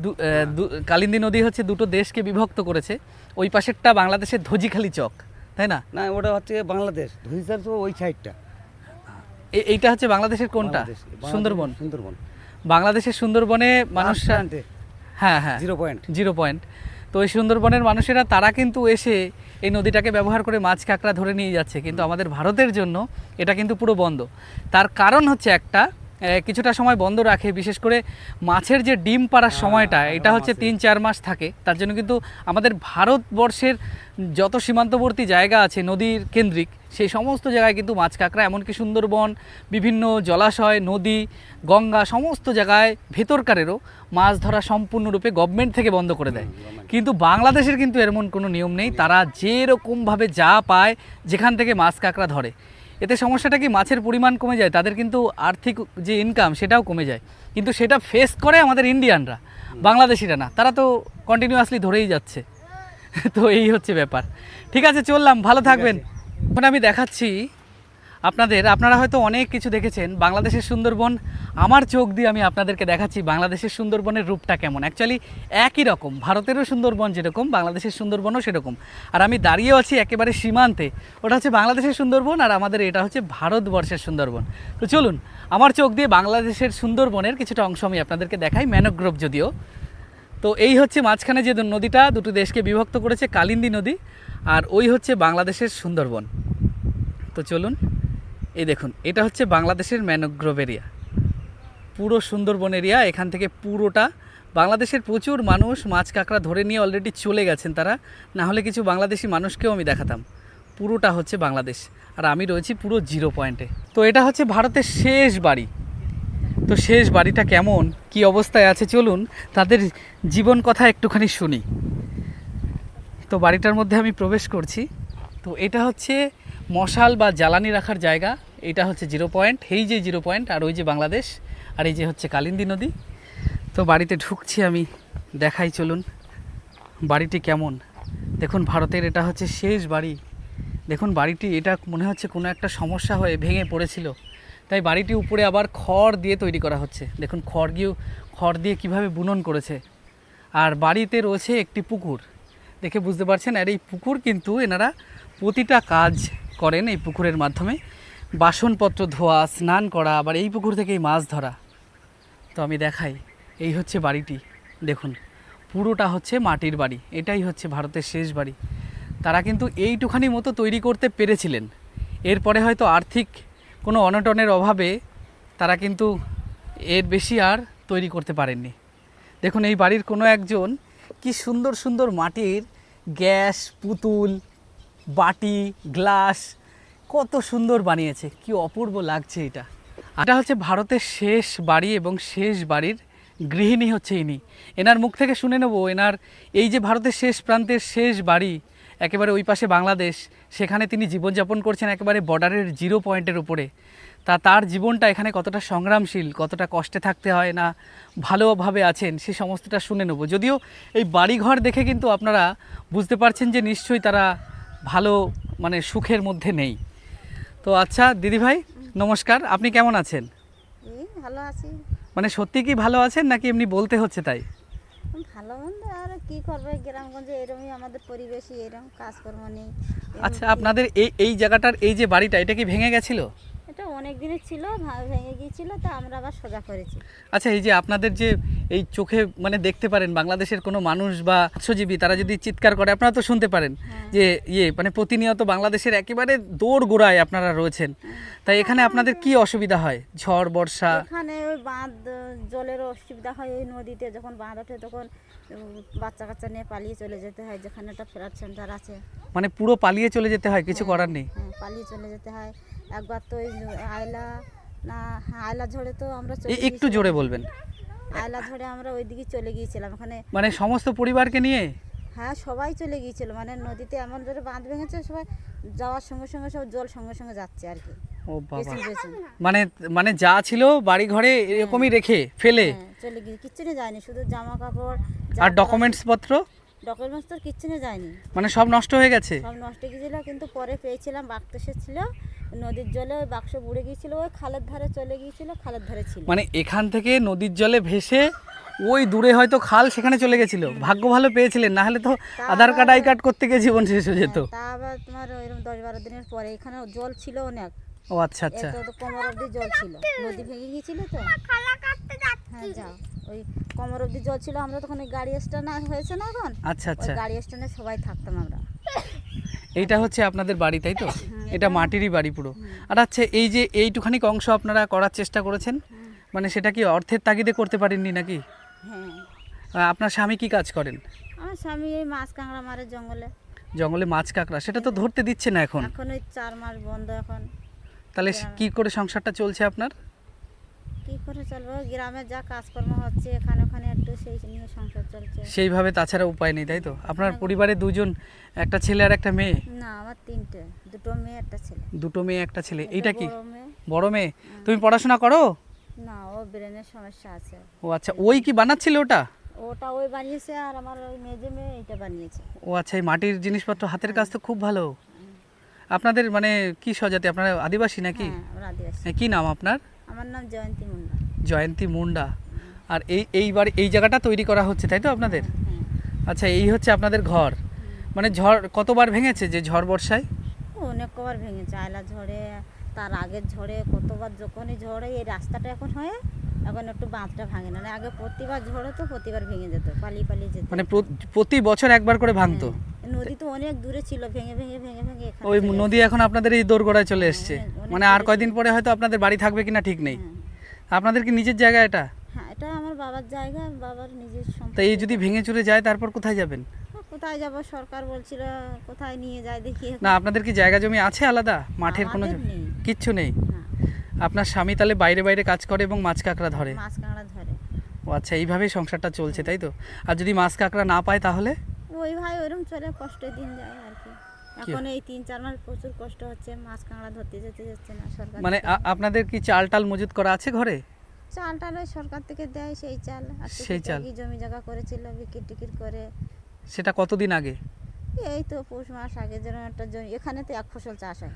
কালিন্দী নদী হচ্ছে দুটো দেশকে বিভক্ত করেছে। ওই পাশেরটা বাংলাদেশের ধজিখালি চক, তাই না? না, ওটা হচ্ছে বাংলাদেশ। ধরিসার তো ওই সাইডটা। এইটা হচ্ছে বাংলাদেশের কোনটা? বাংলাদেশ। সুন্দরবন। সুন্দরবন। বাংলাদেশের সুন্দরবনে মানুষরা, হ্যাঁ হ্যাঁ, 0 পয়েন্ট। তো এই সুন্দরবনের মানুষেরা তারা কিন্তু এসে এই নদীটাকে ব্যবহার করে মাছ কাঁকড়া ধরে নিয়ে যাচ্ছে, কিন্তু আমাদের ভারতের জন্য এটা কিন্তু পুরো বন্ধ। তার কারণ হচ্ছে একটা, কিছুটা সময় বন্ধ রাখে, বিশেষ করে মাছের যে ডিম পাড়ার সময়টা, এটা হচ্ছে 3-4 মাস থাকে। তার জন্য কিন্তু আমাদের ভারতবর্ষের যত সীমান্তবর্তী জায়গা আছে নদীর কেন্দ্রিক, সেই সমস্ত জায়গায় কিন্তু মাছ কাঁকড়া, এমনকি সুন্দরবন, বিভিন্ন জলাশয়, নদী, গঙ্গা, সমস্ত জায়গায় ভেতরকারেরও মাছ ধরা সম্পূর্ণরূপে গভর্নমেন্ট থেকে বন্ধ করে দেয়। কিন্তু বাংলাদেশের কিন্তু এমন কোনো নিয়ম নেই, তারা যেরকমভাবে যা পায় যেখান থেকে মাছ কাঁকড়া ধরে। এতে সমস্যাটা কি, মাছের পরিমাণ কমে যায়, তাদের কিন্তু আর্থিক যে ইনকাম সেটাও কমে যায়। কিন্তু সেটা ফেস করে আমাদের ইন্ডিয়ানরা, বাংলাদেশিরা না, তারা তো কন্টিনিউয়াসলি ধরেই যাচ্ছে। তো এই হচ্ছে ব্যাপার। ঠিক আছে, চললাম, ভালো থাকবেন। এখন আমি দেখাচ্ছি আপনারা হয়তো অনেক কিছু দেখেছেন বাংলাদেশের সুন্দরবন, আমার চোখ দিয়ে আমি আপনাদেরকে দেখাচ্ছি বাংলাদেশের সুন্দরবনের রূপটা কেমন। অ্যাকচুয়ালি একই রকম, ভারতেরও সুন্দরবন যেরকম বাংলাদেশের সুন্দরবনও সেরকম। আর আমি দাঁড়িয়েও আছি একেবারে সীমান্তে, ওটা হচ্ছে বাংলাদেশের সুন্দরবন আর আমাদের এটা হচ্ছে ভারতবর্ষের সুন্দরবন। তো চলুন, আমার চোখ দিয়ে বাংলাদেশের সুন্দরবনের কিছুটা অংশ আমি আপনাদেরকে দেখাই, ম্যানোগ্রোভ যদিও। তো এই হচ্ছে মাঝখানে যে নদীটা দুটো দেশকে বিভক্ত করেছে, কালিন্দী নদী, আর ওই হচ্ছে বাংলাদেশের সুন্দরবন। তো চলুন, এই দেখুন, এটা হচ্ছে বাংলাদেশের ম্যানোগ্রোভ এরিয়া, পুরো সুন্দরবন এরিয়া। এখান থেকে পুরোটা বাংলাদেশের প্রচুর মানুষ মাছ কাঁকড়া ধরে নিয়ে অলরেডি চলে গেছেন তারা, না হলে কিছু বাংলাদেশি মানুষকেও আমি দেখাতাম। পুরোটা হচ্ছে বাংলাদেশ, আর আমি রয়েছি পুরো জিরো পয়েন্টে। তো এটা হচ্ছে ভারতের শেষ বাড়ি। তো শেষ বাড়িটা কেমন, কি অবস্থায় আছে, চলুন তাদের জীবন কথা একটুখানি শুনি। তো বাড়িটার মধ্যে আমি প্রবেশ করছি। তো এটা হচ্ছে মশাল বা জ্বালানি রাখার জায়গা। এটা হচ্ছে জিরো পয়েন্ট, এই যে জিরো পয়েন্ট, আর ওই যে বাংলাদেশ, আর এই যে হচ্ছে কালিন্দী নদী। তো বাড়িতে ঢুকছি আমি, দেখাই চলুন বাড়িটি কেমন। দেখুন ভারতের এটা হচ্ছে শেষ বাড়ি। দেখুন বাড়িটি, এটা মনে হচ্ছে কোনো একটা সমস্যা হয়ে ভেঙে পড়েছিল, তাই বাড়িটি উপরে আবার খড় দিয়ে তৈরি করা হচ্ছে। দেখুন খড় দিয়ে কিভাবে বুনন করেছে। আর বাড়িতে রয়েছে একটি পুকুর, দেখে বুঝতে পারছেন। আর এই পুকুর কিন্তু এনারা প্রতিটা কাজ করেন এই পুকুরের মাধ্যমে, বাসনপত্র ধোয়া, স্নান করা, আবার এই পুকুর থেকেই মাছ ধরা। তো আমি দেখাই, এই হচ্ছে বাড়িটি। দেখুন পুরোটা হচ্ছে মাটির বাড়ি। এটাই হচ্ছে ভারতের শেষ বাড়ি। তারা কিন্তু এইটুখানি মতো তৈরি করতে পেরেছিলেন, এরপরে হয়তো আর্থিক কোনো অনটনের অভাবে তারা কিন্তু এর বেশি আর তৈরি করতে পারেননি। দেখুন এই বাড়ির কোনো একজন কি সুন্দর সুন্দর মাটির গ্যাস, পুতুল, বাটি, গ্লাস কত সুন্দর বানিয়েছে, কি অপূর্ব লাগছে এটা। এটা হচ্ছে ভারতের শেষ বাড়ি এবং শেষ বাড়ির গৃহিণী হচ্ছে ইনি। এনার মুখ থেকে শুনে নেব এনার এই যে ভারতের শেষ প্রান্তের শেষ বাড়ি, একেবারে ওই পাশে বাংলাদেশ, সেখানে তিনি জীবনযাপন করছেন একেবারে বর্ডারের জিরো পয়েন্টের উপরে। তার জীবনটা এখানে কতটা সংগ্রামশীল, কতটা কষ্টে থাকতে হয়, না ভালোভাবে আছেন, সে সমস্তটা শুনে নেব। যদিও এই বাড়িঘর দেখে কিন্তু আপনারা বুঝতে পারছেন যে নিশ্চয়ই তারা ভালো মানে সুখের মধ্যে নেই। তো আচ্ছা দিদিভাই নমস্কার, আপনি কেমন আছেন? এই ভালো আছি। মানে সত্যি কি ভালো আছেন নাকি এমনি বলতে হচ্ছে তাই? ভালো মন্দ আর কি করবে, গ্রামগঞ্জে এরকমই আমাদের পরিবেশই, এরকম কাজকর্ম নেই। আচ্ছা আপনাদের এই জায়গাটার এই যে বাড়িটা, এটা কি ভেঙে গেছিল? এটা অনেক দিনের ছিল, ভেঙে গিয়েছিল, তা আমরা আবার সোজা করেছি। আচ্ছা এই যে আপনাদের যে এই চোখে মানে দেখতে পারেন বাংলাদেশের কোনো মানুষ বা মৎস্যজীবী তারা যদি চিৎকার করে আপনারা তো শুনতে পারেন যে মানে প্রতিনিয়ত বাংলাদেশের একেবারে দৌড় গোড়ায় আপনারা রয়েছেন, তাই এখানে আপনাদের কি অসুবিধা হয় ঝড় বর্ষা? এখানে ওই বাঁধ জলের অসুবিধা হয়, ওই নদীতে যখন বাঁধ ওঠে তখন বাচ্চা কাচ্চা নিয়ে পালিয়ে চলে যেতে হয়, যেখানে একটা ফ্ল্যাট সেন্টার আছে। মানে পুরো পালিয়ে চলে যেতে হয়, কিছু করার নেই? হ্যাঁ পালিয়ে চলে যেতে হয়। একবার তো ওই আয়লা ঝড়ে তো আমরা একটু জোরে বলবেন। আয়লা ঝড়ে আমরা ওইদিকে চলে গিয়েছিলাম, ওখানে মানে সমস্ত পরিবারকে নিয়ে? হ্যাঁ সবাই চলে গিয়েছিল, মানে নদীতে এমন জোরে বাঁধ ভেঙেছে, সবাই যাওয়ার সঙ্গে সঙ্গে সব জল সঙ্গে সঙ্গে যাচ্ছে আর কি। ও বাবা, পেছন পেছন। মানে যা ছিল বাড়ি ঘরে এরকমই রেখে ফেলে চলে গিয়ে কিচ্ছু নিয়ে যায়নি, শুধু জামা কাপড় আর ডকুমেন্টস পত্র? ডকুমেন্টস তো কিচ্ছু নিয়ে যায়নি, মানে সব নষ্ট হয়ে গেছে? সব নষ্ট গিয়েছিল। কিন্তু পরে পেয়েছিলাম, বাঘ তো ছিল নদীর জলে, ওই বাক্স বুড়ে গিয়েছিল, ওই খালের ধারে চলে গিয়েছিল, খালের ধারে ছিল। মানে এখান থেকে নদীর জলে ভেসে ওই দূরে হয়তো খাল, সেখানে চলে গেছিল। ভাগ্য ভালো পেয়েছিলেন, না হলে তো আধার কার্ড আই কার্ড করতে গিয়ে জীবন শেষ হয়ে যেত। তা আবার তোমার ওইরকম 10-12 দিনের পরে এখানে জল ছিল অনেক। ও আচ্ছা আচ্ছা, তো কোমর অবধি জল ছিল, নদী ভেঙে গিয়েছিল তো। হ্যাঁ যাও, ওই কোমর অবধি জল ছিল। আমরা তখন ওই গাড়ি স্ট্যান্ড হয়েছে না এখন, আচ্ছা ওই আচ্ছা। গাড়ি স্ট্যান্ডে সবাই থাকতাম আমরা। এইটা হচ্ছে আপনাদের বাড়ি তাই তো? এটা মাটিরই বাড়ি পুরো। আর আচ্ছা এই যে এইটুখানি অংশ আপনারা করার চেষ্টা করেছেন, মানে সেটা কি অর্থের তাগিদে করতে পারেননি নাকি? হ্যাঁ আপনার স্বামী কি কাজ করেন? আমার স্বামী এই মাছ কাঁকড়া মারে জঙ্গলে। জঙ্গলে মাছ কাঁকড়া, সেটা তো ধরতে দিচ্ছে না এখন। এখন ওই 4 মাস বন্ধ এখন। তাহলে কি করে সংসারটা চলছে আপনার? কি করে চলবে, গ্রামে যা কাজকর্ম হচ্ছে এখানে ওখানে একটু সেই নিয়ে সংসার চলছে সেইভাবে, তাছাড়া উপায় নেই তাই তো? আপনার পরিবারে দুজন, একটা ছেলে আর একটা মেয়ে? না আমার 3টে, 2টো মেয়ে একটা ছেলে। 2টো মেয়ে একটা ছেলে। এইটা কি বড় মেয়ে। বড় মেয়ে? তুমি পড়াশোনা করো? না ও ব্রেনের সমস্যা আছে। ও আচ্ছা, ওই কি বানাচ্ছিল ওটা? ওটা ওই বানিয়েছে, আর আমার ওই মেয়ে এটা বানিয়েছে। ও আচ্ছা, এই মাটির জিনিসপত্র হাতের কাজ তো খুব ভালো। আপনাদের মানে কি স্বজাতি, আপনারা আদিবাসী নাকি? হ্যাঁ আমরা আদিবাসী। কি নাম আপনার? আমার নাম জয়ন্তী মুন্ডা। জয়ন্তী মুন্ডা। আর এইবার এই জায়গাটা তৈরি করা হচ্ছে তাই তো আপনাদের? হ্যাঁ আচ্ছা এই হচ্ছে আপনাদের ঘর। মানে ঝড় কতবার ভেঙেছে যে ঝড় বর্ষায়? অনেক কবার ভেঙেছে, আয়লা ঝড়ে, তার আগের ঝড়ে, কতবার যখনই ঝড়ে এই রাস্তাটা এখন হয়ে এখন একটু বাঁধটা ভাঙে না, আগে প্রতিবার ঝড়ে তো প্রতিবার ভেঙে যেত, পালিয়ে পালিয়ে যেত। মানে প্রতি বছর একবার করে ভাঙতো? নদী তো অনেক দূরে ছিল, ভেঙে ভেঙে ভেঙে ভেঙে এখানে ওই চলে নদী এখন আপনাদের এই দোরগোড়ায় চলে এসছে। অনেক মানে আর কয়দিন পরে হয়তো আপনাদের বাড়ি থাকবে কিনা ঠিক নেই। হ্যাঁ। আপনাদের কি নিজের জায়গা এটা? হ্যাঁ এটা আমার বাবার বাবার জায়গা, বাবার নিজের তা সম্পত্তি। এই যদি ভেঙে চুরে যায় তারপর কোথায় যাবেন? কোথায় যাব, সরকার বলছিল কোথায় নিয়ে যায় দেখি। না আপনাদের কি জায়গা জমি আছে আলাদা, মাঠের কোনো আমাদের নেই। কিচ্ছু নেই? না, আপনার স্বামী তাহলে বাইরে বাইরে কাজ করে এবং মাছ কাঁকড়া ধরে? মাছ কাঁকড়া ধরে। ও আচ্ছা, এইভাবেই সংসারটা চলছে তাই তো? আর যদি মাছ কাঁকড়া না পায় তাহলে? ওই ভাই ওরকম চলে, কষ্টের দিন যায় আর কি। এখন এই 3-4 মাস প্রচুর কষ্ট হচ্ছে, মাছ কাঁকড়া ধরতে যেতে যাচ্ছে না সরকার মানে থেকে। আপনাদের কি চাল টাল মজুত করা আছে ঘরে? চাল টাল ওই সরকার থেকে দেয়, সেই চাল। আর সেই চাল? টুকিটাকি জমি জায়গা করেছিল, বিক্রি টিকিট করে। সেটা কতদিন আগে? এই তো পৌষ মাস আগে যেন একটা জমি, এখানে তো এক ফসল চাষ হয়,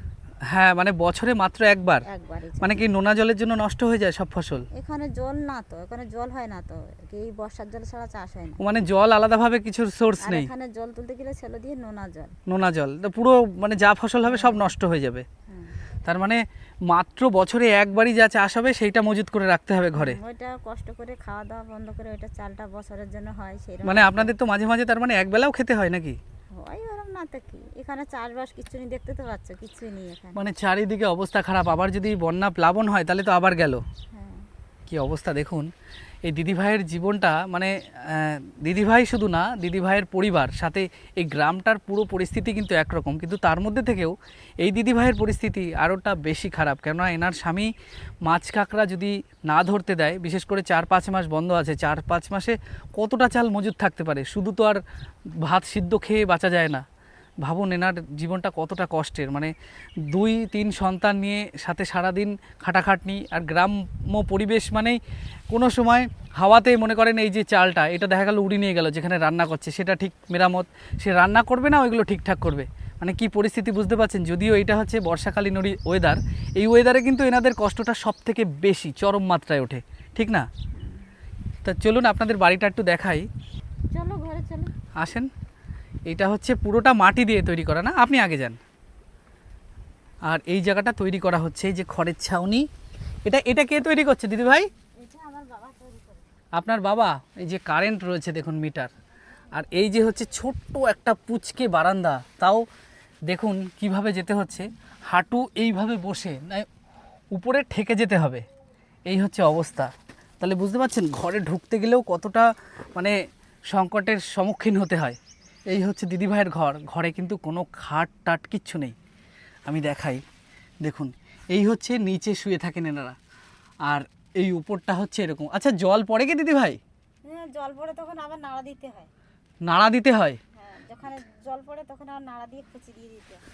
হ্যাঁ মানে বছরে মাত্র একবার? একবারই। মানে কি নোনা জলের জন্য নষ্ট হয়ে যায় সব ফসল? এখানে জল না তো, এখানে জল হয় না তো, এই বর্ষার জল ছাড়া চাষ হয় না। ও মানে জল আলাদাভাবে কিছু সোর্স আর নেই? এখানে জল তুলতে গেলে ছেলে দিয়ে নোনা জল। নোনা জল তো পুরো মানে যা ফসল হবে সব নষ্ট হয়ে যাবে। হুম। তার মানে মাত্র বছরে একবারই যা চাষ হবে সেইটা মজুত করে রাখতে হবে ঘরে। ওইটা কষ্ট করে খাওয়া দাওয়া বন্ধ করে ওইটা চালটা বছরের জন্য হয় সেই। মানে আপনাদের তো মাঝে মাঝে তার মানে একবেলাও খেতে হয় নাকি? হয় ওরম না তো কি, এখানে চাষবাস কিছু নেই, দেখতে তো পাচ্ছ কিছুই নেই এখানে। মানে চারিদিকে অবস্থা খারাপ, আবার যদি বন্যা প্লাবন হয় তাহলে তো আবার গেল। হ্যাঁ। কি অবস্থা দেখুন এই দিদিভাইয়ের জীবনটা, মানে দিদিভাই শুধু না, দিদিভাইয়ের পরিবার সাথে এই গ্রামটার পুরো পরিস্থিতি কিন্তু একরকম, কিন্তু তার মধ্যে থেকেও এই দিদিভাইয়ের পরিস্থিতি আরোটা বেশি খারাপ। কেননা এনার স্বামী মাছ কাঁকড়া যদি না ধরতে দেয়, বিশেষ করে 4-5 মাস বন্ধ আছে, 4-5 মাসে কতটা চাল মজুদ থাকতে পারে? শুধু তো আর ভাত সিদ্ধ খেয়ে বাঁচা যায় না। ভাবুন এনার জীবনটা কতটা কষ্টের, মানে 2-3 সন্তান নিয়ে সাথে সারাদিন খাটাখাটনি, আর গ্রাম্য পরিবেশ মানেই কোনো সময় হাওয়াতে মনে করেন এই যে চালটা এটা দেখা গেল উড়ি নিয়ে গেল, যেখানে রান্না করছে সেটা ঠিক মেরামত, সে রান্না করবে না ওইগুলো ঠিকঠাক করবে, মানে কি পরিস্থিতি বুঝতে পারছেন? যদিও এটা হচ্ছে বর্ষাকালীন ওয়েদার, এই ওয়েদারে কিন্তু এনাদের কষ্টটা সব থেকে বেশি চরম মাত্রায় ওঠে, ঠিক না? তা চলুন আপনাদের বাড়িটা একটু দেখাই, চলো ঘরে চলো। আসেন। এটা হচ্ছে পুরোটা মাটি দিয়ে তৈরি করা না, আপনি আগে যান। আর এই জায়গাটা তৈরি করা হচ্ছে এই যে খড়ের ছাউনি, এটা কে তৈরি করছে দিদি ভাই? এটা আমার বাবা তৈরি করে। আপনার বাবা? এই যে কারেন্ট রয়েছে দেখুন মিটার, আর এই যে হচ্ছে ছোট্ট একটা পুচকে বারান্দা, তাও দেখুন কিভাবে যেতে হচ্ছে, হাঁটু এইভাবে বসে না উপরে ঠেকে যেতে হবে, এই হচ্ছে অবস্থা। তাহলে বুঝতে পারছেন ঘরে ঢুকতে গেলেও কতটা মানে সংকটের সম্মুখীন হতে হয়। এই হচ্ছে দিদিভাইয়ের ঘর, ঘরে কিন্তু কোনো খাট টাট কিচ্ছু নেই। আমি দেখাই, দেখুন এই হচ্ছে নিচে শুয়ে থাকেন এনারা, আর এই উপরটা হচ্ছে এরকম। আচ্ছা জল পড়ে কি দিদিভাই? হ্যাঁ, জল পড়ে তখন আবার নাড়া দিতে হয়। নাড়া দিতে হয়? হ্যাঁ, যখন জল পড়ে তখন আবার নাড়া দিয়ে খুঁচি দিয়ে দিতে হয়।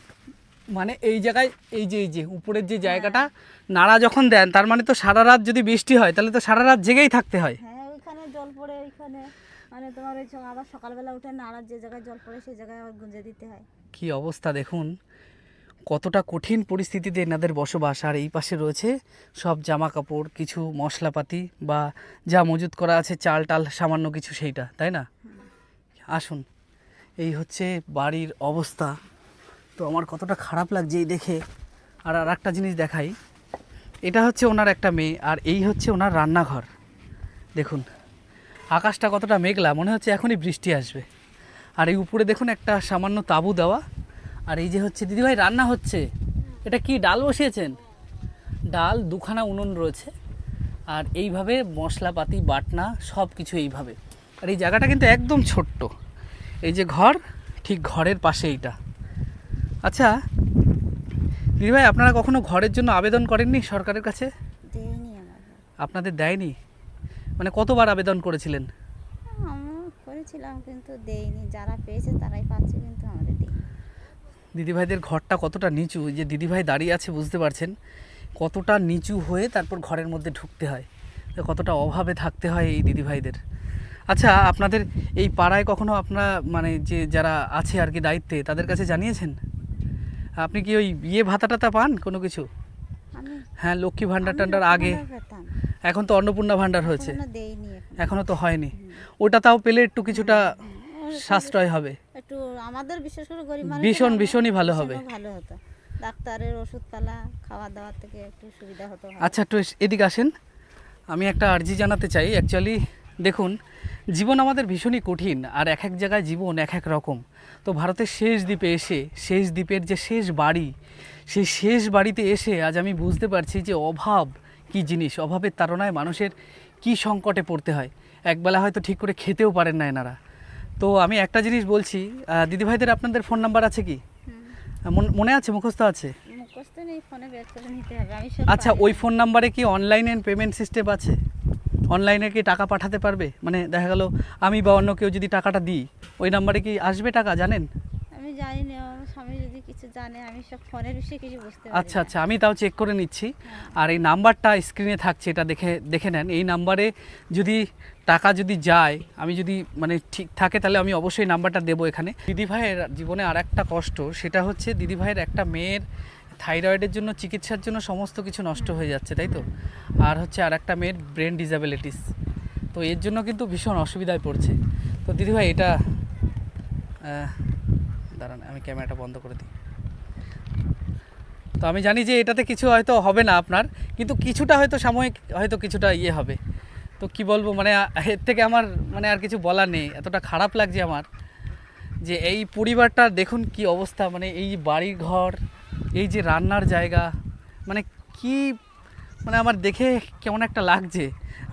মানে এই জায়গায় এই যে উপরের যে জায়গাটা নাড়া যখন দেন, তার মানে তো সারা রাত যদি বৃষ্টি হয় তাহলে তো সারা রাত জেগেই থাকতে হয়। হ্যাঁ, ওইখানে জল পড়ে ওইখানে, মানে তোমার ওই আবার সকালবেলা উঠে নাড়ার যে জায়গায় জল পড়ে সেই জায়গায় আবার গুঁজে দিতে হয়। কি অবস্থা দেখুন, কতটা কঠিন পরিস্থিতিতে এনাদের বসবাস। আর এই পাশে রয়েছে সব জামা কাপড়, কিছু মশলাপাতি বা যা মজুত করা আছে চাল টাল সামান্য কিছু, সেইটা তাই না? আসুন, এই হচ্ছে বাড়ির অবস্থা। তো আমার কতটা খারাপ লাগছে এই দেখে। আর একটা জিনিস দেখাই, এটা হচ্ছে ওনার একটা মেয়ে, আর এই হচ্ছে ওনার রান্নাঘর। দেখুন আকাশটা কতটা মেঘলা, মনে হচ্ছে এখনই বৃষ্টি আসবে। আর এই উপরে দেখুন একটা সামান্য তাঁবু দেওয়া, আর এই যে হচ্ছে দিদিভাই রান্না হচ্ছে, এটা কি ডাল বসিয়েছেন? ডাল, 2খানা উনুন রয়েছে, আর এইভাবে মশলাপাতি বাটনা সব কিছু এইভাবে। আর এই জায়গাটা কিন্তু একদম ছোট্ট, এই যে ঘর, ঠিক ঘরের পাশে এইটা। আচ্ছা দিদিভাই, আপনারা কখনো ঘরের জন্য আবেদন করেননি সরকারের কাছে? দেয়নি আমার। আপনাদের দেয়নি? মানে কতবার আবেদন করেছিলেন? আমরা করেছিলাম কিন্তু দেয়নি, যারা পেয়েছে তারাই পাচ্ছে, কিন্তু আমাদের দেয়নি। দিদিভাইদের ঘরটা কতটা নিচু, এই যে দিদিভাই দাঁড়িয়ে আছে বুঝতে পারছেন কতটা নিচু হয়ে তারপর ঘরের মধ্যে ঢুকতে হয়, তো কতটা অভাবে থাকতে হয় এই দিদিভাইদের। আচ্ছা আপনাদের এই পাড়ায় কখনো আপনারা মানে যে যারা আছে আর কি দায়িত্বে, তাদের কাছে জানিয়েছেন? আপনি কি ওই ভাতা টাতা পান কোনো কিছু? আমি হ্যাঁ, লক্ষ্মী ভাণ্ডার আমি টান্ডার আগে, লক্ষ্মী ভাণ্ডার পেতাম। এখন তো অন্নপূর্ণা ভাণ্ডার হয়েছে, এখনো দেয়নি এখন। এখনও তো হয়নি। ওটা তাও পেলে একটু কিছুটা সাশ্রয় হবে, একটু আমাদের বিশেষ করে গরিব মানুষ ভীষণই ভালো হবে। ভালো হতো, ডাক্তারের ওষুধপালা খাওয়া দাওয়া থেকে একটু সুবিধা হতো। আচ্ছা একটু এদিকে আসেন, আমি একটা আর্জি জানাতে চাই। অ্যাকচুয়ালি দেখুন জীবন আমাদের ভীষণই কঠিন, আর এক এক জায়গায় জীবন এক এক রকম। তো ভারতের শেষ দ্বীপে এসে, শেষ দ্বীপের যে শেষ বাড়ি, সেই শেষ বাড়িতে এসে আজ আমি বুঝতে পারছি যে অভাব কি জিনিস, অভাবের তাড়নায় মানুষের কি সংকটে পড়তে হয়। একবেলা হয়তো ঠিক করে খেতেও পারেন না এনারা। তো আমি একটা জিনিস বলছি, দিদিভাইদের আপনাদের ফোন নাম্বার আছে কি? মনে আছে, মুখস্থ আছে? মুখস্থ নেই, ফোনে বের করে নিতে হবে। আমি সব আচ্ছা, পারি। ওই ফোন নাম্বারে কি অনলাইনে পেমেন্ট সিস্টেম আছে? অনলাইনে কি টাকা পাঠাতে পারবে? মানে দেখা গেল আমি বা অন্য কেউ যদি টাকাটা দিই, ওই নাম্বারে কি আসবে টাকা, জানেন? আমি জানি না, আমার স্বামী যদি কিছু জানে, আমি সব ফোনের বিষয়ে কিছু বুঝতে পারি আচ্ছা না। আচ্ছা, আমি তাও চেক করে নিচ্ছি। আর এই নাম্বারটা স্ক্রিনে থাকছে, এটা দেখে নেন। এই নাম্বারে যদি টাকা যদি যায়, আমি যদি মানে ঠিক থাকে, তাহলে আমি অবশ্যই নাম্বারটা দেবো এখানে। দিদিভাইয়ের জীবনে আর একটা কষ্ট, সেটা হচ্ছে দিদিভাইয়ের একটা মেয়ের থাইরয়েডের জন্য, চিকিৎসার জন্য সমস্ত কিছু নষ্ট হয়ে যাচ্ছে, তাই তো? আর হচ্ছে আর একটা মেয়ের ব্রেন ডিসএবিলিটিস, তো এর জন্য কিন্তু ভীষণ অসুবিধায় পড়ছে। তো দিদিভাই এটা দাঁড়ান, আমি ক্যামেরাটা বন্ধ করে দিই। তো আমি জানি যে এটাতে কিছু হয়তো হবে না আপনার, কিন্তু কিছুটা হয়তো সাময়িক হয়তো কিছুটা ইয়ে হবে। তো কি বলবো, মানে এর থেকে আমার মানে আর কিছু বলার নেই। এতটা খারাপ লাগছে আমার যে এই পরিবারটার দেখুন কি অবস্থা, মানে এই বাড়ি ঘর, এই যে রান্নার জায়গা, মানে কি, মানে আমার দেখে কেমন একটা লাগছে।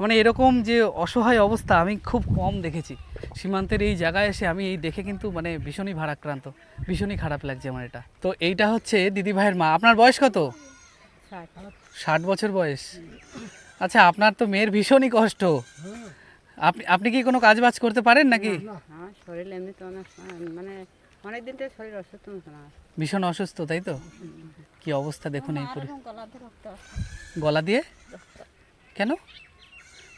মানে এরকম যে অসহায় অবস্থা আমি খুব কম দেখেছি সীমান্তের এই জায়গায় এসে। আমি এই দেখে কিন্তু মানে ভীষণই ভারাক্রান্ত, ভীষণই খারাপ লাগছে আমার এটা। তো এইটা হচ্ছে দিদিভাইয়ের মা। আপনার বয়স কত? 60 বছর বয়স। আচ্ছা, আপনার তো মেয়ের ভীষণই কষ্ট। আপনি কি কোনো কাজ বাজ করতে পারেন নাকি? আমার শরীর এমনি তো অনেক মানে অনেক দিন থেকে শরীর অসুস্থ মতন আছে। ভীষণ অসুস্থ, তাই তো? কি অবস্থা দেখুন এই এরকম গলাতে রক্ত আসে। গলা দিয়ে কেন?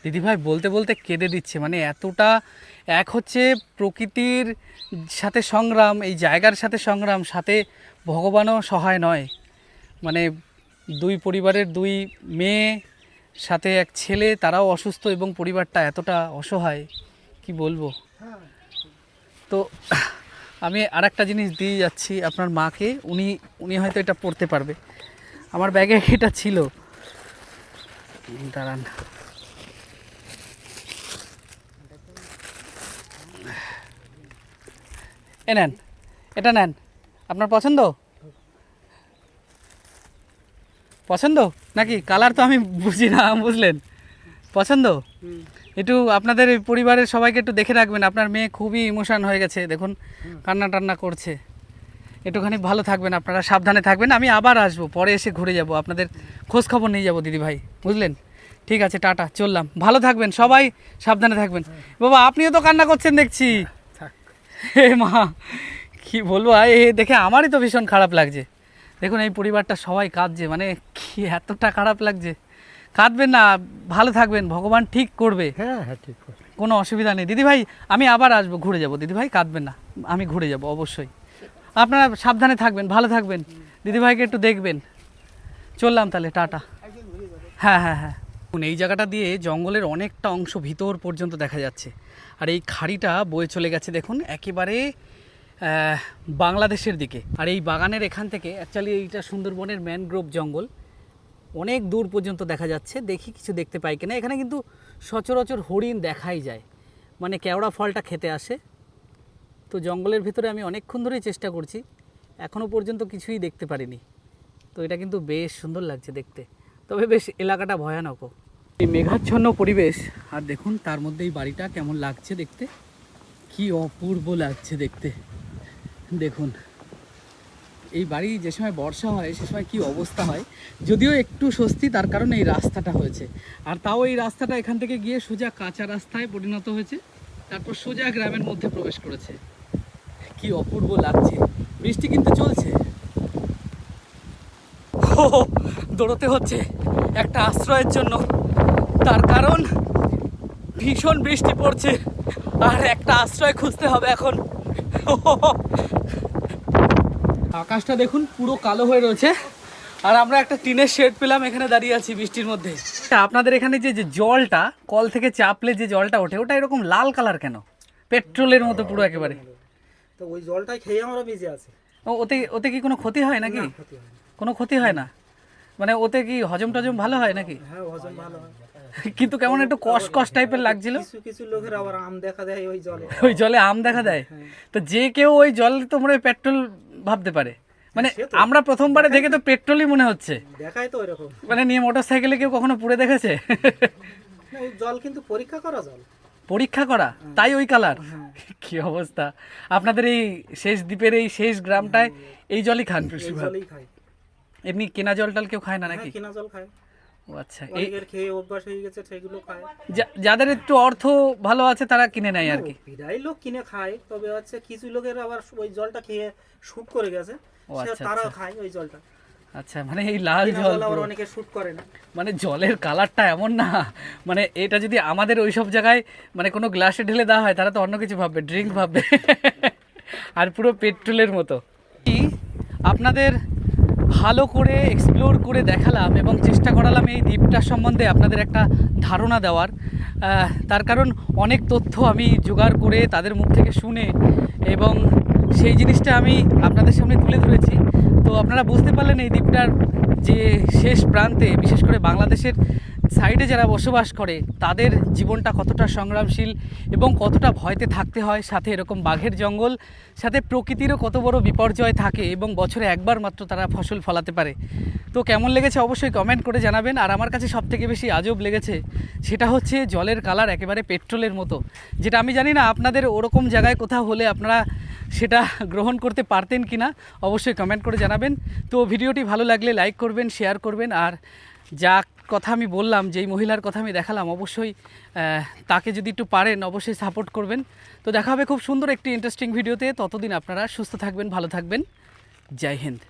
দিদিভাই বলতে বলতে কেঁদে দিচ্ছে। মানে এতটা, এক হচ্ছে প্রকৃতির সাথে সংগ্রাম, এই জায়গার সাথে সংগ্রাম, সাথে ভগবানও সহায় নয়। মানে দুই পরিবারের দুই মেয়ে, সাথে এক ছেলে, তারাও অসুস্থ এবং পরিবারটা এতটা অসহায়, কি বলবো। তো আমি আর একটা জিনিস দিয়ে যাচ্ছি আপনার মাকে, উনি হয়তো এটা পড়তে পারবে। আমার ব্যাগে এটা ছিল, দাঁড়ান। নেন, এটা নেন। আপনার পছন্দ নাকি? কালার তো আমি বুঝি না, বুঝলেন? পছন্দ? একটু আপনাদের এই পরিবারের সবাইকে একটু দেখে রাখবেন। আপনার মেয়ে খুবই ইমোশন হয়ে গেছে, দেখুন কান্না টান্না করছে। একটুখানি ভালো থাকবেন, আপনারা সাবধানে থাকবেন। আমি আবার আসবো, পরে এসে ঘুরে যাব, আপনাদের খোঁজ খবর নিয়ে যাবো দিদিভাই, বুঝলেন? ঠিক আছে, টাটা, চললাম। ভালো থাকবেন সবাই, সাবধানে থাকবেন। বাবা আপনিও তো কান্না করছেন দেখছি। হে মা, কি বলবো, এ দেখে আমারই তো ভীষণ খারাপ লাগছে। দেখুন এই পরিবারটা সবাই কাঁদছে, মানে কি এতটা খারাপ লাগছে। কাঁদবেন না, ভালো থাকবেন, ভগবান ঠিক করবে। হ্যাঁ হ্যাঁ, ঠিক আছে। কোনো অসুবিধা নেই দিদিভাই, আমি আবার আসবো, ঘুরে যাব। দিদিভাই কাঁদবেন না, আমি ঘুরে যাব অবশ্যই। আপনারা সাবধানে থাকবেন, ভালো থাকবেন, দিদিভাইকে একটু দেখবেন। চললাম তাহলে, টাটা। হ্যাঁ হ্যাঁ হ্যাঁ। এই জায়গাটা দিয়ে জঙ্গলের অনেকটা অংশ ভিতর পর্যন্ত দেখা যাচ্ছে। আর এই খাড়িটা বয়ে চলে গেছে দেখুন একেবারে বাংলাদেশের দিকে। আর এই বাগানের এখান থেকে অ্যাকচুয়ালি এইটা সুন্দরবনের ম্যানগ্রোভ জঙ্গল, অনেক দূর পর্যন্ত দেখা যাচ্ছে। দেখি কিছু দেখতে পাই কিনা। এখানে কিন্তু সচরাচর হরিণ দেখাই যায়, মানে কেওড়া ফলটা খেতে আসে। তো জঙ্গলের ভিতরে আমি অনেকক্ষণ ধরেই চেষ্টা করছি, এখনও পর্যন্ত কিছুই দেখতে পারিনি। তো এটা কিন্তু বেশ সুন্দর লাগছে দেখতে, তবে বেশ এলাকাটা ভয়ানকও। এই মেঘাচ্ছন্ন পরিবেশ, আর দেখুন তার মধ্যে এই বাড়িটা কেমন লাগছে দেখতে, কি অপূর্ব লাগছে দেখতে। দেখুন এই বাড়ি যে সময় বর্ষা হয় সে সময় কী অবস্থা হয়। যদিও একটু স্বস্তি, তার কারণে এই রাস্তাটা হয়েছে। আর তাও এই রাস্তাটা এখান থেকে গিয়ে সোজা কাঁচা রাস্তায় পরিণত হয়েছে, তারপর সোজা গ্রামের মধ্যে প্রবেশ করেছে। কি অপূর্ব লাগছে। বৃষ্টি কিন্তু চলছে, দৌড়তে হচ্ছে একটা আশ্রয়ের জন্য, তার কারণ ভীষণ বৃষ্টি পড়ছে আর একটা আশ্রয় খুঁজতে হবে এখন। আকাশটা দেখুন পুরো কালো হয়ে রয়েছে, আর আমরা একটা টিনের শেড পেলাম, এখানে দাঁড়িয়ে আছি বৃষ্টির মধ্যে। আপনাদের এখানে যে জলটা কল থেকে চাপলে যে জলটা ওঠে, ওটা এরকম লাল কালার কেন? পেট্রোলের মতো পুরো একেবারে। তো ওই জলটাই খেয়ে আমরা বেঁচে আছি। ওতে কি কোনো ক্ষতি হয় নাকি? কোনো ক্ষতি হয় না, মানে ওতে কি হজম টজম ভালো হয় নাকি? হ্যাঁ, হজম ভালো হয়, কিন্তু কেমন একটু কষ টাইপের লাগছিল। কিছু কিছু লোকের আবার আম দেখা দেয় ওই জলে। ওই জলে আম দেখা দেয়? তো যে কেউ ওই জল তো মনে হয় পেট্রোল ভাবতে পারে। মানে আমরা প্রথমবারে দেখে তো পেট্রোলই মনে হচ্ছে, দেখায় তো এরকম। মানে নিয়ে মোটর সাইকেলে কেউ কখনো পুড়ে দেখেছে? ওই জল কিন্তু পরীক্ষা করা জল। পরীক্ষা করা তাই ওই কালার? কি অবস্থা! আপনাদের এই শেষ দ্বীপের এই শেষ গ্রামটায় এই জলই খান বেশিরভাগ? জলই খায়। এমনি কেনা জল টল কেউ খায় না নাকি? কেনা জল খায়, ও আচ্ছা। অনেকের খেয়ে অভ্যাস হয়ে গেছে, সেগুলো খায়। যাদের একটু অর্থ ভালো আছে তারা কিনে নেয় আর কি। প্রায় লোক কিনে খায়, তবে হচ্ছে কিছু লোকের আবার ওই জলটা খেয়ে শুট করে গেছে, ও আচ্ছা, তারাও আচ্ছা। খায় ওই জলটা। আচ্ছা, মানে এই লাল কেনা জল জল আবার পুরো। অনেকে শুট করে না। মানে জলের কালারটা এমন না, মানে এটা যদি আমাদের ওইসব জায়গায় মানে কোনো গ্লাসে ঢেলে দেওয়া হয় তারা তো অন্য কিছু ভাববে, ড্রিঙ্ক ভাববে। আর পুরো পেট্রোলের মতো। আপনাদের ভালো করে এক্সপ্লোর করে দেখালাম এবং চেষ্টা করালাম এই দ্বীপটার সম্বন্ধে আপনাদের একটা ধারণা দেওয়ার। তার কারণ অনেক তথ্য আমি জোগাড় করে তাদের মুখ থেকে শুনে এবং সেই জিনিসটা আমি আপনাদের সামনে তুলে ধরেছি। তো আপনারা বুঝতে পারলেন এই দ্বীপটার যে শেষ প্রান্তে, বিশেষ করে বাংলাদেশের সাইডে যারা বসবাস করে তাদের জীবনটা কতটা সংগ্রামশীল এবং কতটা ভয়তে থাকতে হয়, সাথে এরকম বাঘের জঙ্গল, সাথে প্রকৃতিরও কত বড় বিপর্যয় থাকে এবং বছরে একবার মাত্র তারা ফসল ফলাতে পারে। তো কেমন লেগেছে অবশ্যই কমেন্ট করে জানাবেন। আর আমার কাছে সবথেকে বেশি আজব লেগেছে সেটা হচ্ছে জলের কালার একেবারে পেট্রোলের মতো, যেটা আমি জানি না আপনাদের ওরকম জায়গায় কোথাও হলে আপনারা সেটা গ্রহণ করতে পারতেন কি না, অবশ্যই কমেন্ট করে জানাবেন। তো ভিডিওটি ভালো লাগলে লাইক করবেন, শেয়ার করবেন। আর যা কথা আমি বললাম, যেই মহিলার কথা আমি দেখালাম, অবশ্যই তাকে যদি একটু পারেন অবশ্যই সাপোর্ট করবেন। তো দেখা হবে খুব সুন্দর একটি ইন্টারেস্টিং ভিডিওতে। ততদিন আপনারা সুস্থ থাকবেন, ভালো থাকবেন। জয় হিন্দ।